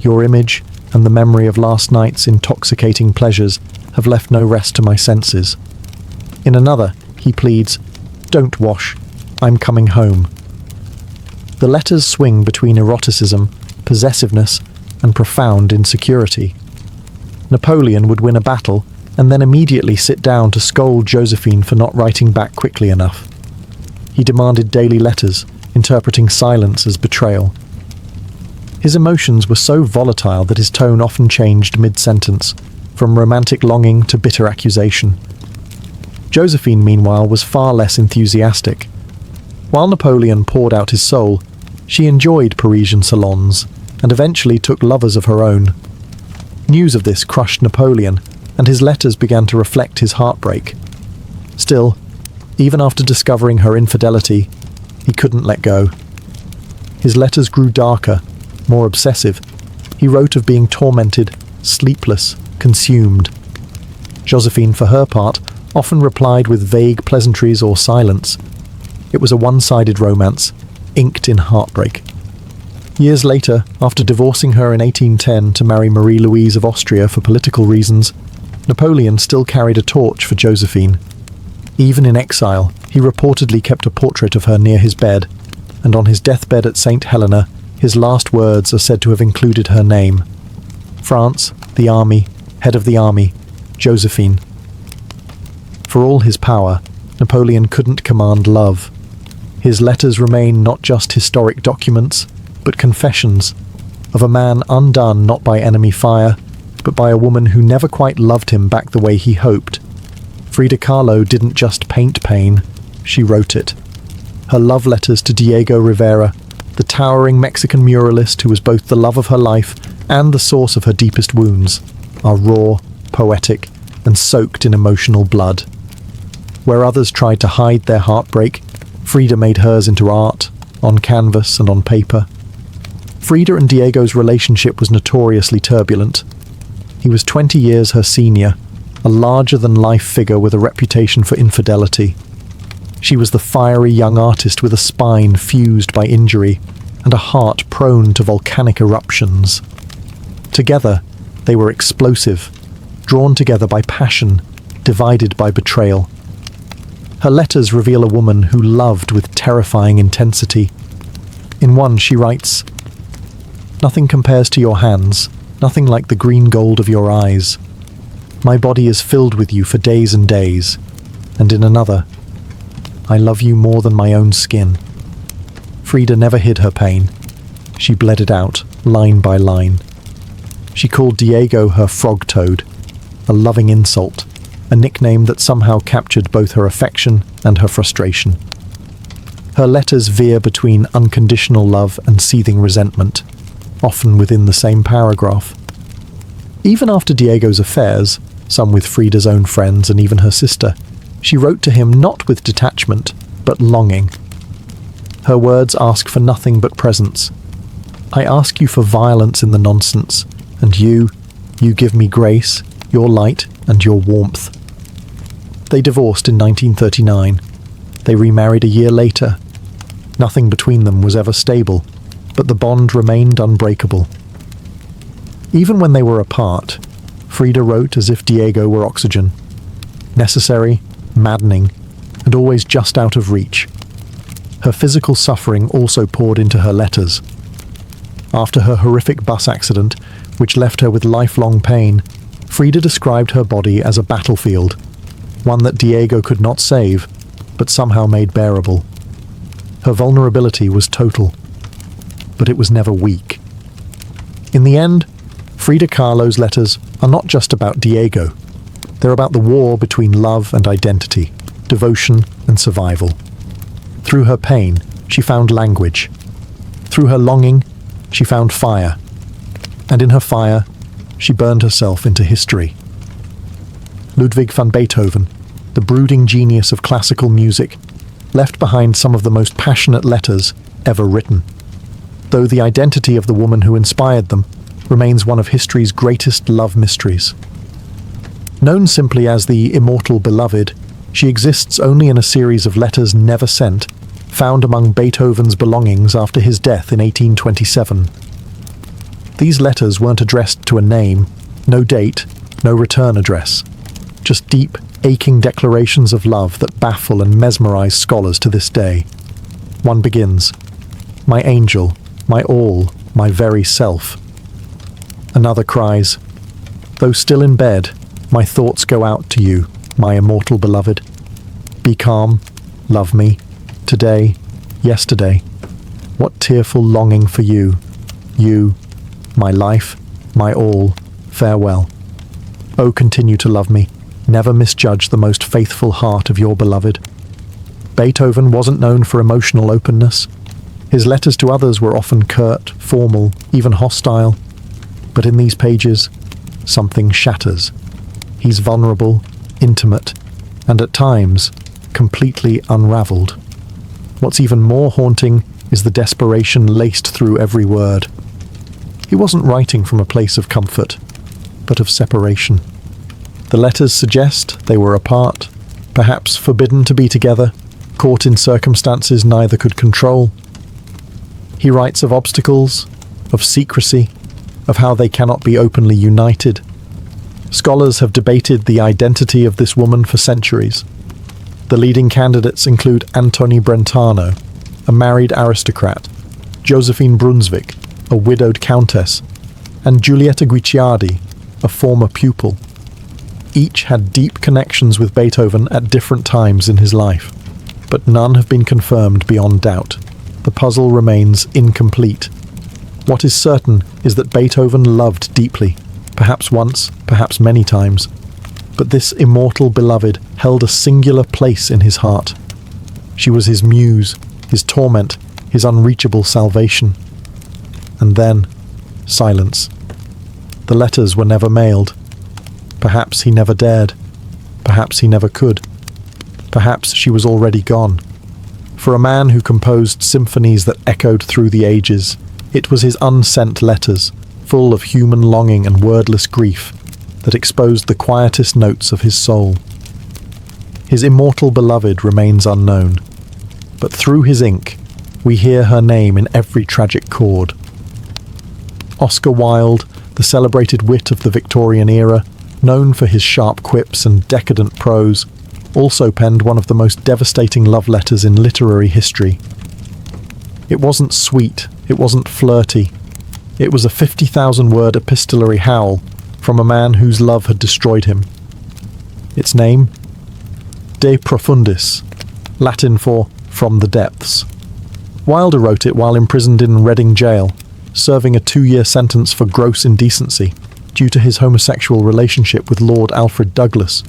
Your image and the memory of last night's intoxicating pleasures have left no rest to my senses." In another, he pleads, "Don't wash, I'm coming home." The letters swing between eroticism, possessiveness, and profound insecurity. Napoleon would win a battle and then immediately sit down to scold Joséphine for not writing back quickly enough. He demanded daily letters, interpreting silence as betrayal. His emotions were so volatile that his tone often changed mid-sentence, from romantic longing to bitter accusation. Joséphine, meanwhile, was far less enthusiastic. While Napoleon poured out his soul, she enjoyed Parisian salons and eventually took lovers of her own. News of this crushed Napoleon, and his letters began to reflect his heartbreak. Still, even after discovering her infidelity, he couldn't let go. His letters grew darker, more obsessive. He wrote of being tormented, sleepless, consumed. Joséphine, for her part, often replied with vague pleasantries or silence. It was a one-sided romance, inked in heartbreak. Years later, after divorcing her in 1810 to marry Marie-Louise of Austria for political reasons, Napoleon still carried a torch for Joséphine. Even in exile, he reportedly kept a portrait of her near his bed, and on his deathbed at St. Helena, his last words are said to have included her name. France, the army, head of the army, Joséphine. For all his power, Napoleon couldn't command love. His letters remain not just historic documents, but confessions of a man undone not by enemy fire, but by a woman who never quite loved him back the way he hoped. Frida Kahlo didn't just paint pain, she wrote it. Her love letters to Diego Rivera, the towering Mexican muralist who was both the love of her life and the source of her deepest wounds, are raw, poetic, and soaked in emotional blood. Where others tried to hide their heartbreak, Frida made hers into art, on canvas and on paper. Frida and Diego's relationship was notoriously turbulent. He was 20 years her senior, a larger-than-life figure with a reputation for infidelity. She was the fiery young artist with a spine fused by injury and a heart prone to volcanic eruptions. Together, they were explosive, drawn together by passion, divided by betrayal. Her letters reveal a woman who loved with terrifying intensity. In one, she writes, "Nothing compares to your hands, nothing like the green gold of your eyes. My body is filled with you for days and days." And in another, "I love you more than my own skin." Frida never hid her pain. She bled it out, line by line. She called Diego her frog toad, a loving insult, a nickname that somehow captured both her affection and her frustration. Her letters veer between unconditional love and seething resentment, often within the same paragraph. Even after Diego's affairs, some with Frida's own friends and even her sister, she wrote to him not with detachment, but longing. Her words ask for nothing but presence. "I ask you for violence in the nonsense, and you give me grace, your light, and your warmth." They divorced in 1939. They remarried a year later. Nothing between them was ever stable, but the bond remained unbreakable. Even when they were apart, Frida wrote as if Diego were oxygen. Necessary, maddening, and always just out of reach. Her physical suffering also poured into her letters. After her horrific bus accident, which left her with lifelong pain, Frida described her body as a battlefield, one that Diego could not save, but somehow made bearable. Her vulnerability was total, but it was never weak. In the end, Frida Kahlo's letters are not just about Diego. They're about the war between love and identity, devotion and survival. Through her pain, she found language. Through her longing, she found fire. And in her fire, she burned herself into history. Ludwig van Beethoven, the brooding genius of classical music, left behind some of the most passionate letters ever written, though the identity of the woman who inspired them remains one of history's greatest love mysteries. Known simply as the immortal beloved, she exists only in a series of letters never sent, found among Beethoven's belongings after his death in 1827. These letters weren't addressed to a name, no date, no return address, just deep, aching declarations of love that baffle and mesmerize scholars to this day. One begins, "My angel, my all, my very self." Another cries, "Though still in bed, my thoughts go out to you, my immortal beloved. Be calm, love me, today, yesterday. What tearful longing for you, you, my life, my all, farewell. Oh, continue to love me, never misjudge the most faithful heart of your beloved." Beethoven wasn't known for emotional openness. His letters to others were often curt, formal, even hostile. But in these pages, something shatters. He's vulnerable, intimate, and at times, completely unraveled. What's even more haunting is the desperation laced through every word. He wasn't writing from a place of comfort, but of separation. The letters suggest they were apart, perhaps forbidden to be together, caught in circumstances neither could control. He writes of obstacles, of secrecy, of how they cannot be openly united. Scholars have debated the identity of this woman for centuries. The leading candidates include Antoni Brentano, a married aristocrat, Josephine Brunswick, a widowed countess, and Giulietta Guicciardi, a former pupil. Each had deep connections with Beethoven at different times in his life, but none have been confirmed beyond doubt. The puzzle remains incomplete. What is certain is that Beethoven loved deeply, perhaps once, perhaps many times, but this immortal beloved held a singular place in his heart. She was his muse, his torment, his unreachable salvation. And then, silence. The letters were never mailed. Perhaps he never dared. Perhaps he never could. Perhaps she was already gone. For a man who composed symphonies that echoed through the ages, it was his unsent letters, full of human longing and wordless grief, that exposed the quietest notes of his soul. His immortal beloved remains unknown, but through his ink, we hear her name in every tragic chord. Oscar Wilde, the celebrated wit of the Victorian era, known for his sharp quips and decadent prose, also penned one of the most devastating love letters in literary history. It wasn't sweet, it wasn't flirty. It was a 50,000-word epistolary howl from a man whose love had destroyed him. Its name? De Profundis, Latin for "from the depths." Wilde wrote it while imprisoned in Reading jail, serving a 2-year sentence for gross indecency due to his homosexual relationship with Lord Alfred Douglas,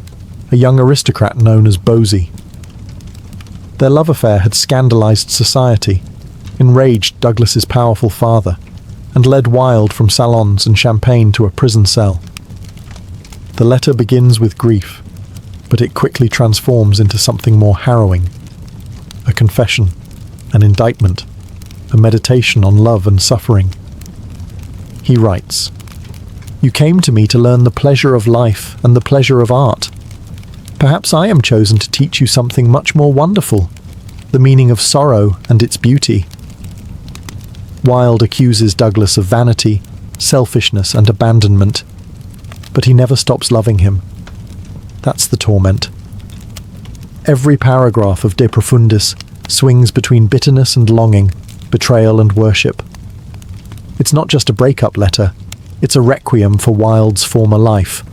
a young aristocrat known as Bosie. Their love affair had scandalized society, enraged Douglas's powerful father, and led Wilde from salons and champagne to a prison cell. The letter begins with grief, but it quickly transforms into something more harrowing. A confession, an indictment, a meditation on love and suffering. He writes, "You came to me to learn the pleasure of life and the pleasure of art. Perhaps I am chosen to teach you something much more wonderful, the meaning of sorrow and its beauty." Wilde accuses Douglas of vanity, selfishness, and abandonment, but he never stops loving him. That's the torment. Every paragraph of De Profundis swings between bitterness and longing, betrayal and worship. It's not just a breakup letter, it's a requiem for Wilde's former life.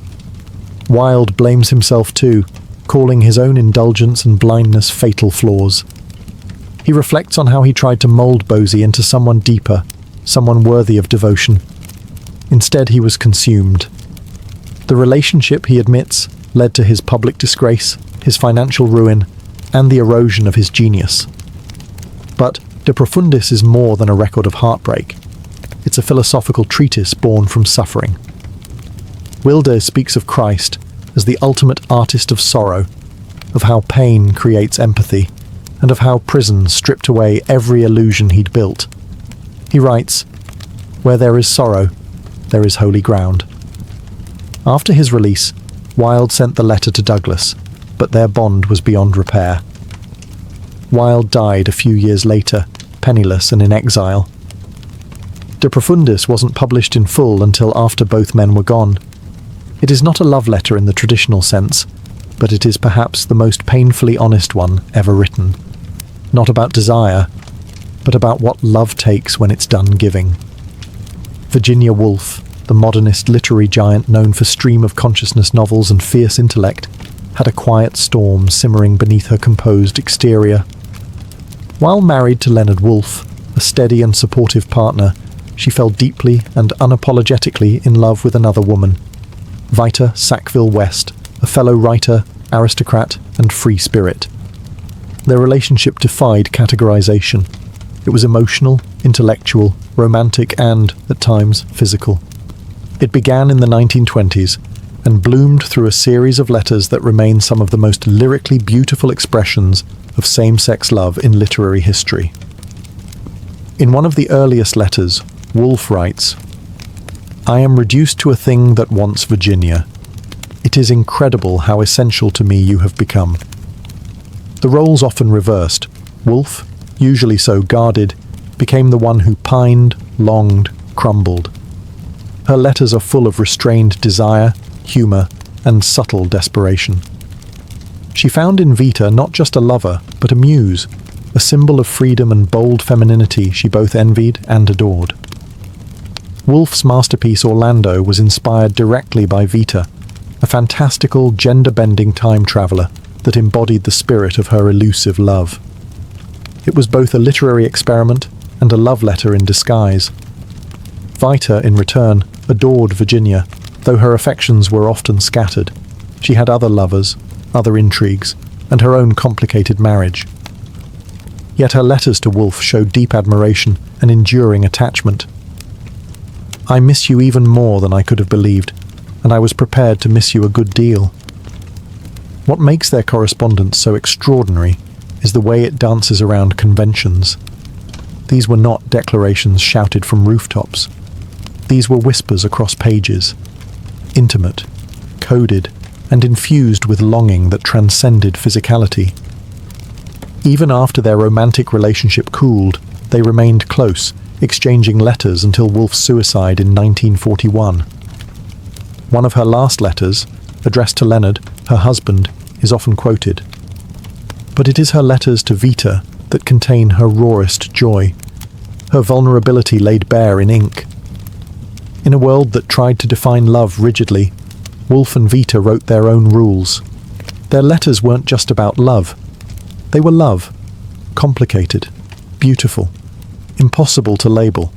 Wilde blames himself too, calling his own indulgence and blindness fatal flaws. He reflects on how he tried to mould Bosie into someone deeper, someone worthy of devotion. Instead, he was consumed. The relationship, he admits, led to his public disgrace, his financial ruin, and the erosion of his genius. But De Profundis is more than a record of heartbreak. It's a philosophical treatise born from suffering. Wilde speaks of Christ as the ultimate artist of sorrow, of how pain creates empathy, and of how prison stripped away every illusion he'd built. He writes, "Where there is sorrow, there is holy ground." After his release, Wilde sent the letter to Douglas, but their bond was beyond repair. Wilde died a few years later, penniless and in exile. De Profundis wasn't published in full until after both men were gone. It is not a love letter in the traditional sense, but it is perhaps the most painfully honest one ever written. Not about desire, but about what love takes when it's done giving. Virginia Woolf, the modernist literary giant known for stream-of-consciousness novels and fierce intellect, had a quiet storm simmering beneath her composed exterior. While married to Leonard Woolf, a steady and supportive partner, she fell deeply and unapologetically in love with another woman, Vita Sackville West, a fellow writer, aristocrat, and free spirit. Their relationship defied categorization. It was emotional, intellectual, romantic, and, at times, physical. It began in the 1920s and bloomed through a series of letters that remain some of the most lyrically beautiful expressions of same-sex love in literary history. In one of the earliest letters, Woolf writes, "I am reduced to a thing that wants Virginia. It is incredible how essential to me you have become." The roles often reversed. Woolf, usually so guarded, became the one who pined, longed, crumbled. Her letters are full of restrained desire, humour, and subtle desperation. She found in Vita not just a lover, but a muse, a symbol of freedom and bold femininity she both envied and adored. Woolf's masterpiece Orlando was inspired directly by Vita, a fantastical, gender-bending time traveller that embodied the spirit of her elusive love. It was both a literary experiment and a love letter in disguise. Vita, in return, adored Virginia, though her affections were often scattered. She had other lovers, other intrigues, and her own complicated marriage. Yet her letters to Woolf showed deep admiration and enduring attachment. "I miss you even more than I could have believed, and I was prepared to miss you a good deal." What makes their correspondence so extraordinary is the way it dances around conventions. These were not declarations shouted from rooftops. These were whispers across pages, intimate, coded, and infused with longing that transcended physicality. Even after their romantic relationship cooled, they remained close, exchanging letters until Woolf's suicide in 1941. One of her last letters, addressed to Leonard, her husband, is often quoted. But it is her letters to Vita that contain her rawest joy, her vulnerability laid bare in ink. In a world that tried to define love rigidly, Woolf and Vita wrote their own rules. Their letters weren't just about love. They were love, complicated, beautiful, impossible to label,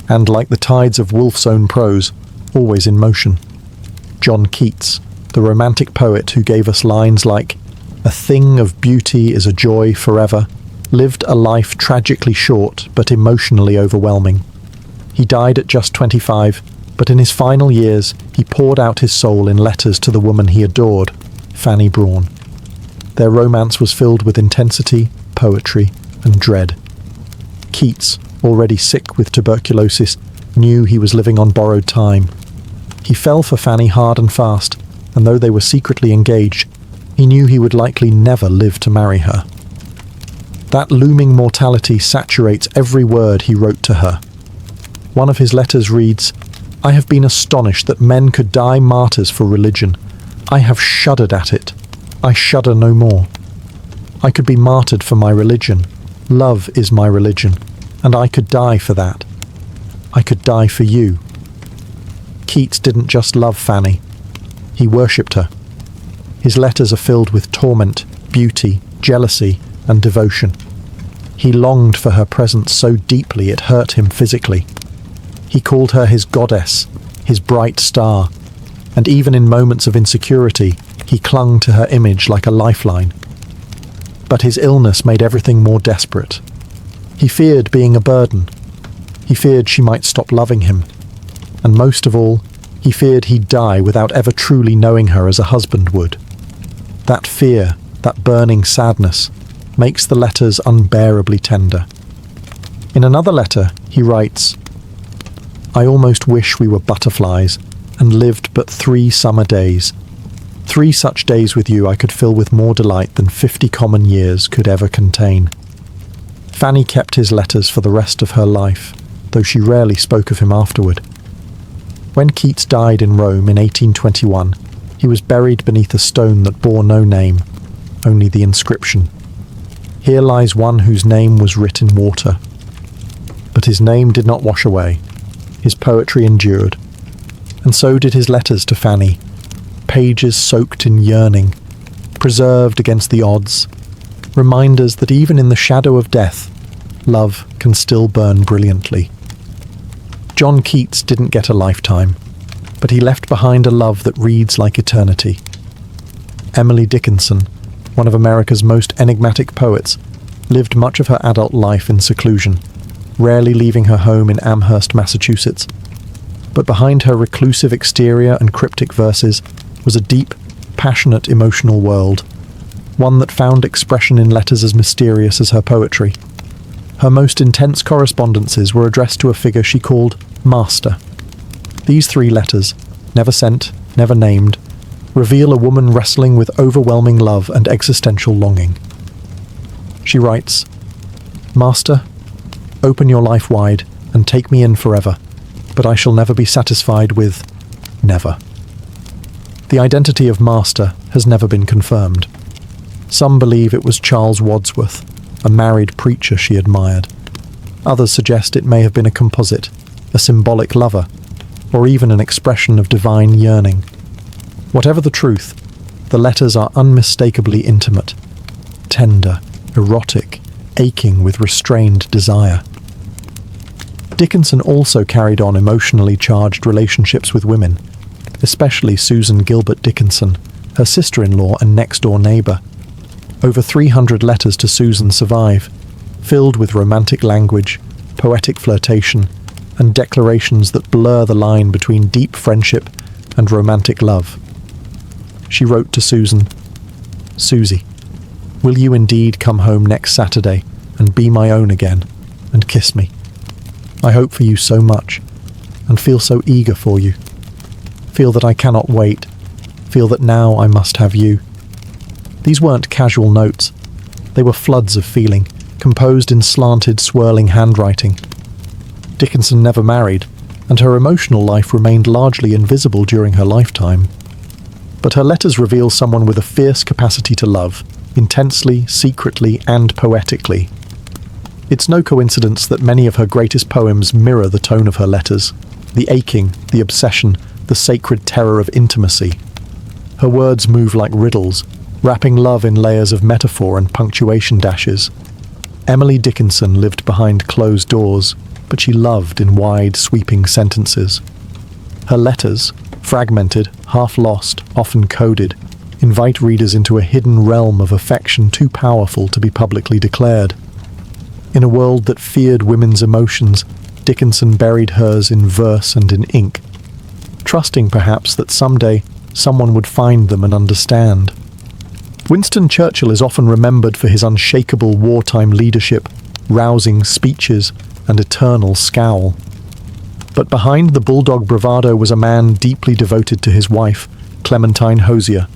and like the tides of Woolf's own prose, always in motion. John Keats, the romantic poet who gave us lines like, "A thing of beauty is a joy forever," lived a life tragically short but emotionally overwhelming. He died at just 25, but in his final years, he poured out his soul in letters to the woman he adored, Fanny Brawne. Their romance was filled with intensity, poetry, and dread. Keats, already sick with tuberculosis, knew he was living on borrowed time. He fell for Fanny hard and fast, and though they were secretly engaged, he knew he would likely never live to marry her. That looming mortality saturates every word he wrote to her. One of his letters reads, "I have been astonished that men could die martyrs for religion. I have shuddered at it. I shudder no more. I could be martyred for my religion. Love is my religion, and I could die for that. I could die for you." Keats didn't just love Fanny. He worshipped her. His letters are filled with torment, beauty, jealousy, and devotion. He longed for her presence so deeply it hurt him physically. He called her his goddess, his bright star, and even in moments of insecurity, he clung to her image like a lifeline. But his illness made everything more desperate. He feared being a burden. He feared she might stop loving him. And most of all, he feared he'd die without ever truly knowing her as a husband would. That fear, that burning sadness, makes the letters unbearably tender. In another letter, he writes, "I almost wish we were butterflies and lived but 3 summer days. 3 such days with you I could fill with more delight than 50 common years could ever contain." Fanny kept his letters for the rest of her life, though she rarely spoke of him afterward. When Keats died in Rome in 1821, he was buried beneath a stone that bore no name, only the inscription, "Here lies one whose name was writ in water." But his name did not wash away. His poetry endured. And so did his letters to Fanny, pages soaked in yearning, preserved against the odds, reminders that even in the shadow of death, love can still burn brilliantly. John Keats didn't get a lifetime, but he left behind a love that reads like eternity. Emily Dickinson, one of America's most enigmatic poets, lived much of her adult life in seclusion, rarely leaving her home in Amherst, Massachusetts. But behind her reclusive exterior and cryptic verses was a deep, passionate, emotional world, one that found expression in letters as mysterious as her poetry. Her most intense correspondences were addressed to a figure she called Master. These 3 letters, never sent, never named, reveal a woman wrestling with overwhelming love and existential longing. She writes, "Master, open your life wide and take me in forever, but I shall never be satisfied with never." The identity of Master has never been confirmed. Some believe it was Charles Wadsworth, a married preacher she admired. Others suggest it may have been a composite, a symbolic lover, or even an expression of divine yearning. Whatever the truth, the letters are unmistakably intimate, tender, erotic, aching with restrained desire. Dickinson also carried on emotionally charged relationships with women, especially Susan Gilbert Dickinson, her sister-in-law and next-door neighbour. Over 300 letters to Susan survive, filled with romantic language, poetic flirtation, and declarations that blur the line between deep friendship and romantic love. She wrote to Susan, "Susie, will you indeed come home next Saturday and be my own again, and kiss me? I hope for you so much, and feel so eager for you. Feel that I cannot wait, feel that now I must have you." These weren't casual notes. They were floods of feeling, composed in slanted, swirling handwriting. Dickinson never married, and her emotional life remained largely invisible during her lifetime. But her letters reveal someone with a fierce capacity to love, intensely, secretly, and poetically. It's no coincidence that many of her greatest poems mirror the tone of her letters, the aching, the obsession, the sacred terror of intimacy. Her words move like riddles, wrapping love in layers of metaphor and punctuation dashes. Emily Dickinson lived behind closed doors, but she loved in wide, sweeping sentences. Her letters, fragmented, half-lost, often coded, invite readers into a hidden realm of affection too powerful to be publicly declared. In a world that feared women's emotions, Dickinson buried hers in verse and in ink, trusting perhaps that someday someone would find them and understand. Winston Churchill is often remembered for his unshakable wartime leadership, rousing speeches, and eternal scowl. But behind the bulldog bravado was a man deeply devoted to his wife, Clementine Hosier,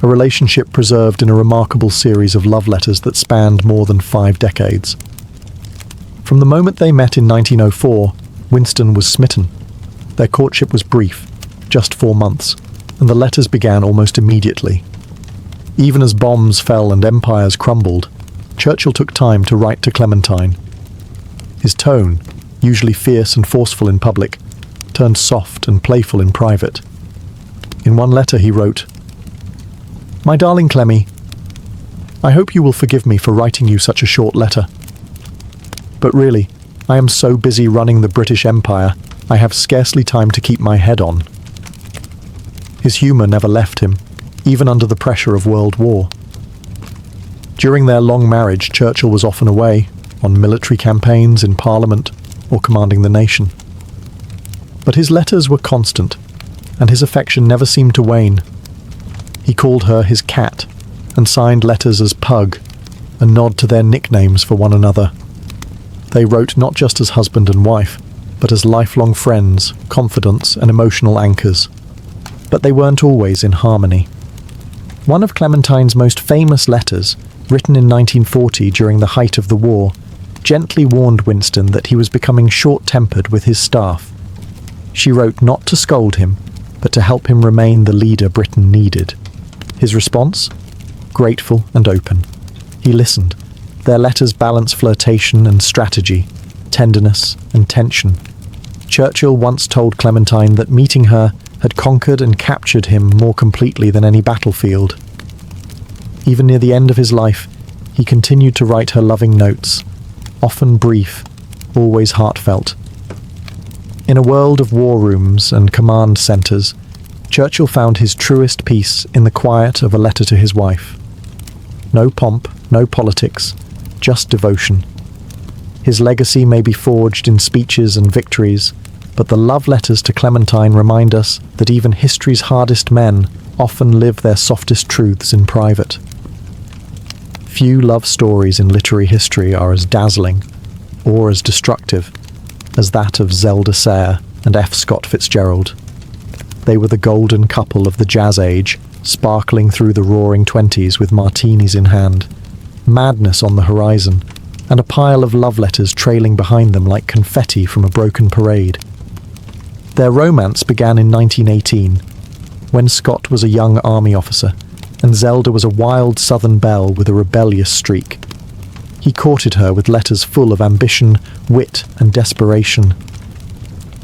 a relationship preserved in a remarkable series of love letters that spanned more than 5 decades. From the moment they met in 1904, Winston was smitten. Their courtship was brief, just 4 months, and the letters began almost immediately. Even as bombs fell and empires crumbled, Churchill took time to write to Clementine. His tone, usually fierce and forceful in public, turned soft and playful in private. In one letter he wrote, "My darling Clemmy, I hope you will forgive me for writing you such a short letter. But really, I am so busy running the British Empire, I have scarcely time to keep my head on. His humour never left him, even under the pressure of World War. During their long marriage, Churchill was often away, on military campaigns, in Parliament, or commanding the nation. But his letters were constant, and his affection never seemed to wane. He called her his cat, and signed letters as Pug, a nod to their nicknames for one another. They wrote not just as husband and wife, but as lifelong friends, confidants, and emotional anchors. But they weren't always in harmony. One of Clementine's most famous letters, written in 1940 during the height of the war, gently warned Winston that he was becoming short-tempered with his staff. She wrote not to scold him, but to help him remain the leader Britain needed. His response? Grateful and open. He listened. Their letters balance flirtation and strategy, tenderness and tension. Churchill once told Clementine that meeting her had conquered and captured him more completely than any battlefield. Even near the end of his life, he continued to write her loving notes, often brief, always heartfelt. In a world of war rooms and command centres, Churchill found his truest peace in the quiet of a letter to his wife. No pomp, no politics, just devotion. His legacy may be forged in speeches and victories, but the love letters to Clementine remind us that even history's hardest men often live their softest truths in private. Few love stories in literary history are as dazzling, or as destructive, as that of Zelda Sayre and F. Scott Fitzgerald. They were the golden couple of the jazz age, sparkling through the roaring 20s with martinis in hand, madness on the horizon, and a pile of love letters trailing behind them like confetti from a broken parade. Their romance began in 1918, when Scott was a young army officer, and Zelda was a wild southern belle with a rebellious streak. He courted her with letters full of ambition, wit, and desperation.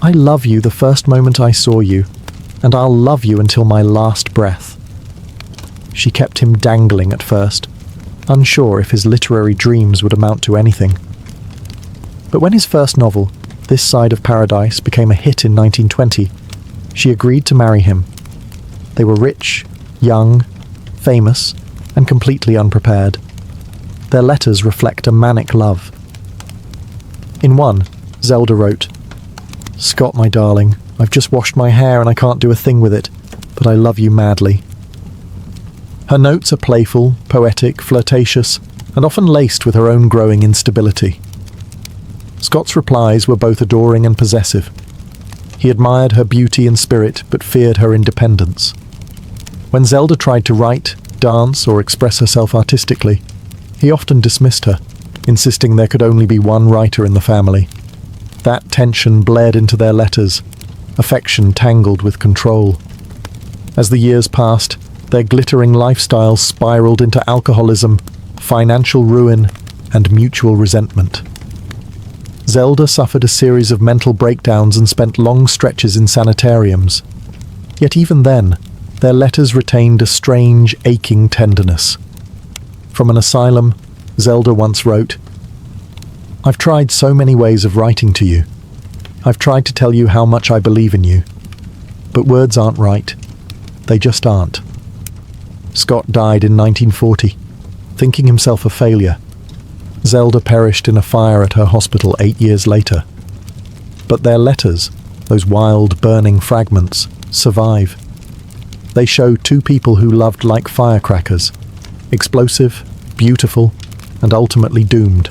"I love you the first moment I saw you, and I'll love you until my last breath." She kept him dangling at first, unsure if his literary dreams would amount to anything. But when his first novel, This Side of Paradise, became a hit in 1920, she agreed to marry him. They were rich, young, famous, and completely unprepared. Their letters reflect a manic love. In one, Zelda wrote, "Scott, my darling, I've just washed my hair and I can't do a thing with it, but I love you madly." Her notes are playful, poetic, flirtatious, and often laced with her own growing instability. Scott's replies were both adoring and possessive. He admired her beauty and spirit, but feared her independence. When Zelda tried to write, dance, or express herself artistically, he often dismissed her, insisting there could only be one writer in the family. That tension bled into their letters, affection tangled with control. As the years passed, their glittering lifestyles spiraled into alcoholism, financial ruin, and mutual resentment. Zelda suffered a series of mental breakdowns and spent long stretches in sanitariums. Yet even then, their letters retained a strange, aching tenderness. From an asylum, Zelda once wrote, "I've tried so many ways of writing to you. I've tried to tell you how much I believe in you. But words aren't right. They just aren't." Scott died in 1940, thinking himself a failure. Zelda perished in a fire at her hospital 8 years later. But their letters, those wild, burning fragments, survive. They show two people who loved like firecrackers, explosive, beautiful, and ultimately doomed.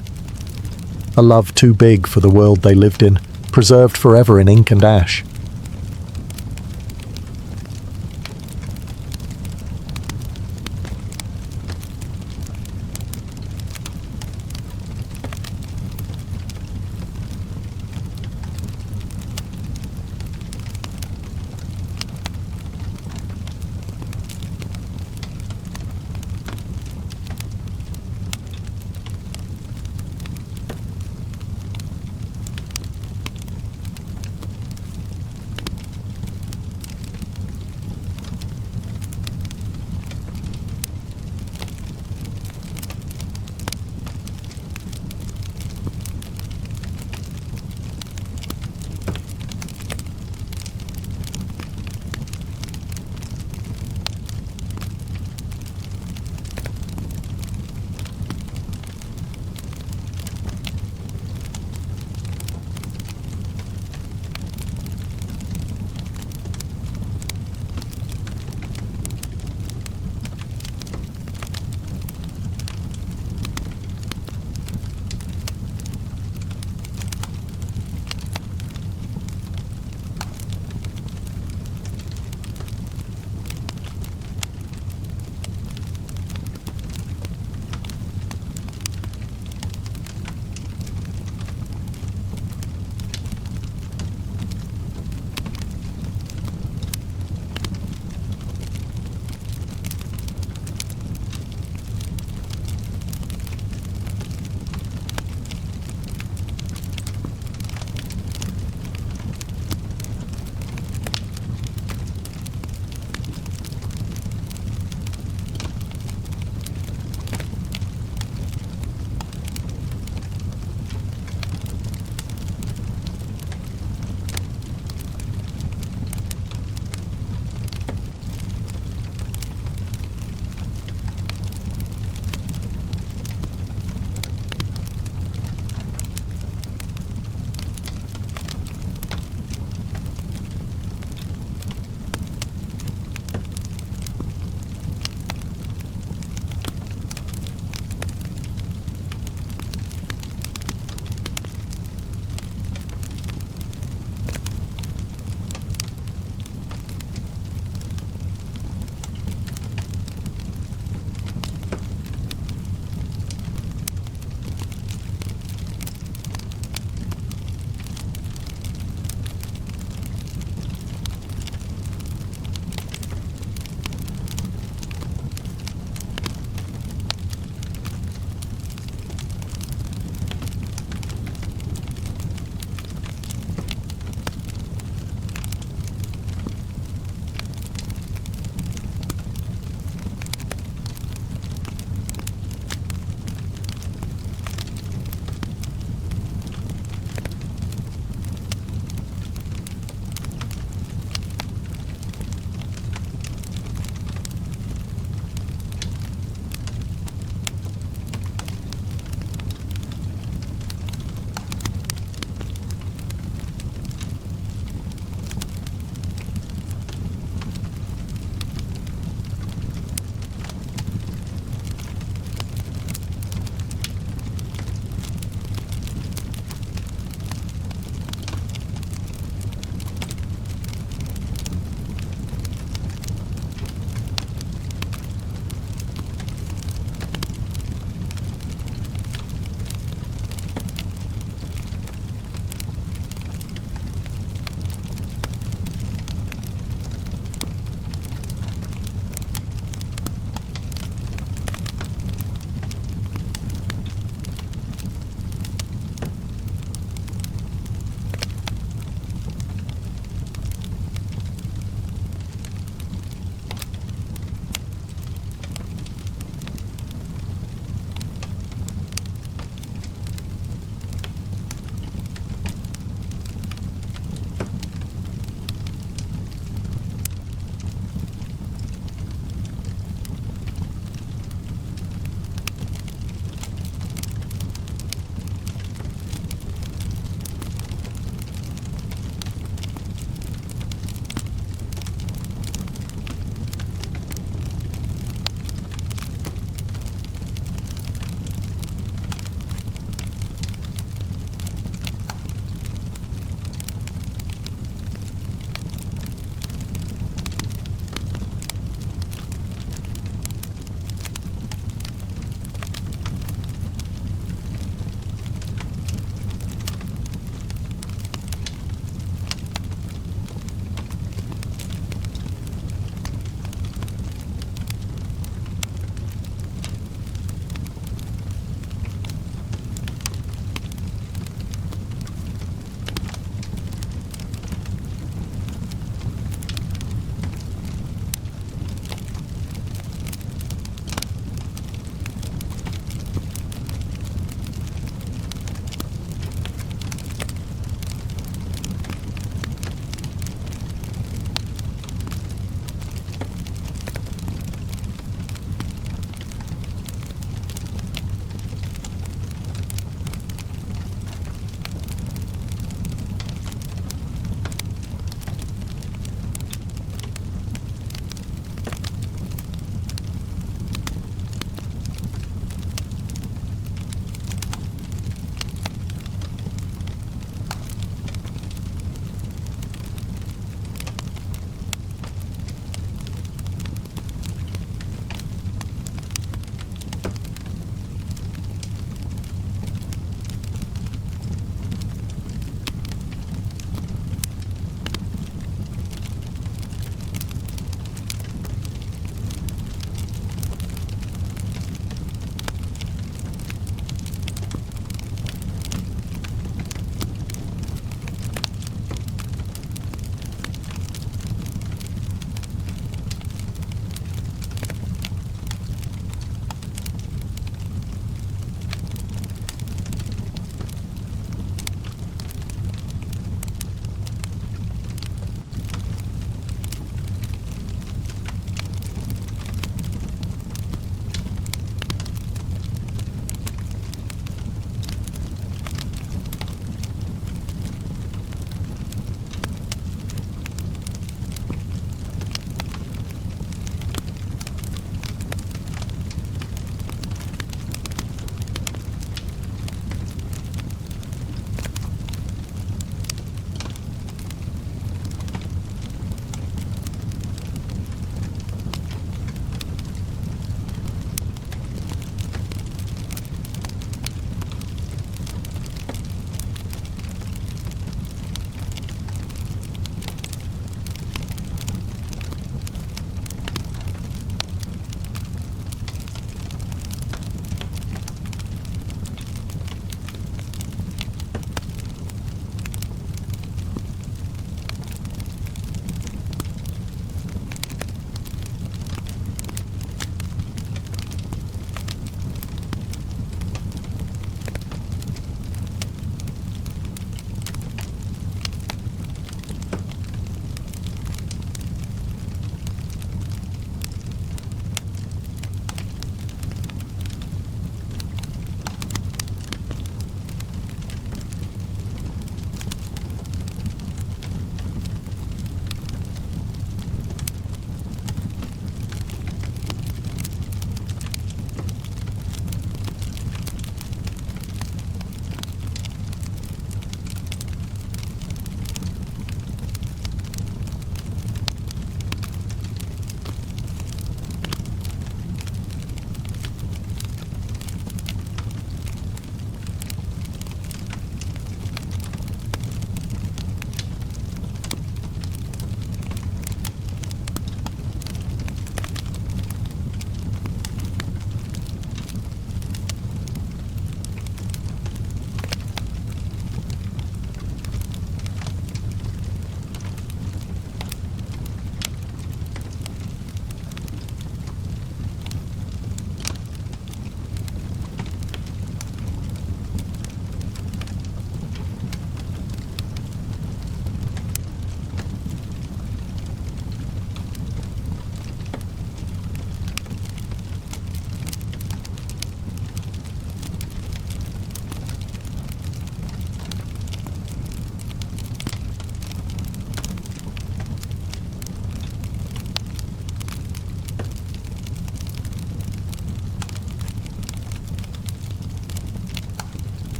A love too big for the world they lived in, preserved forever in ink and ash.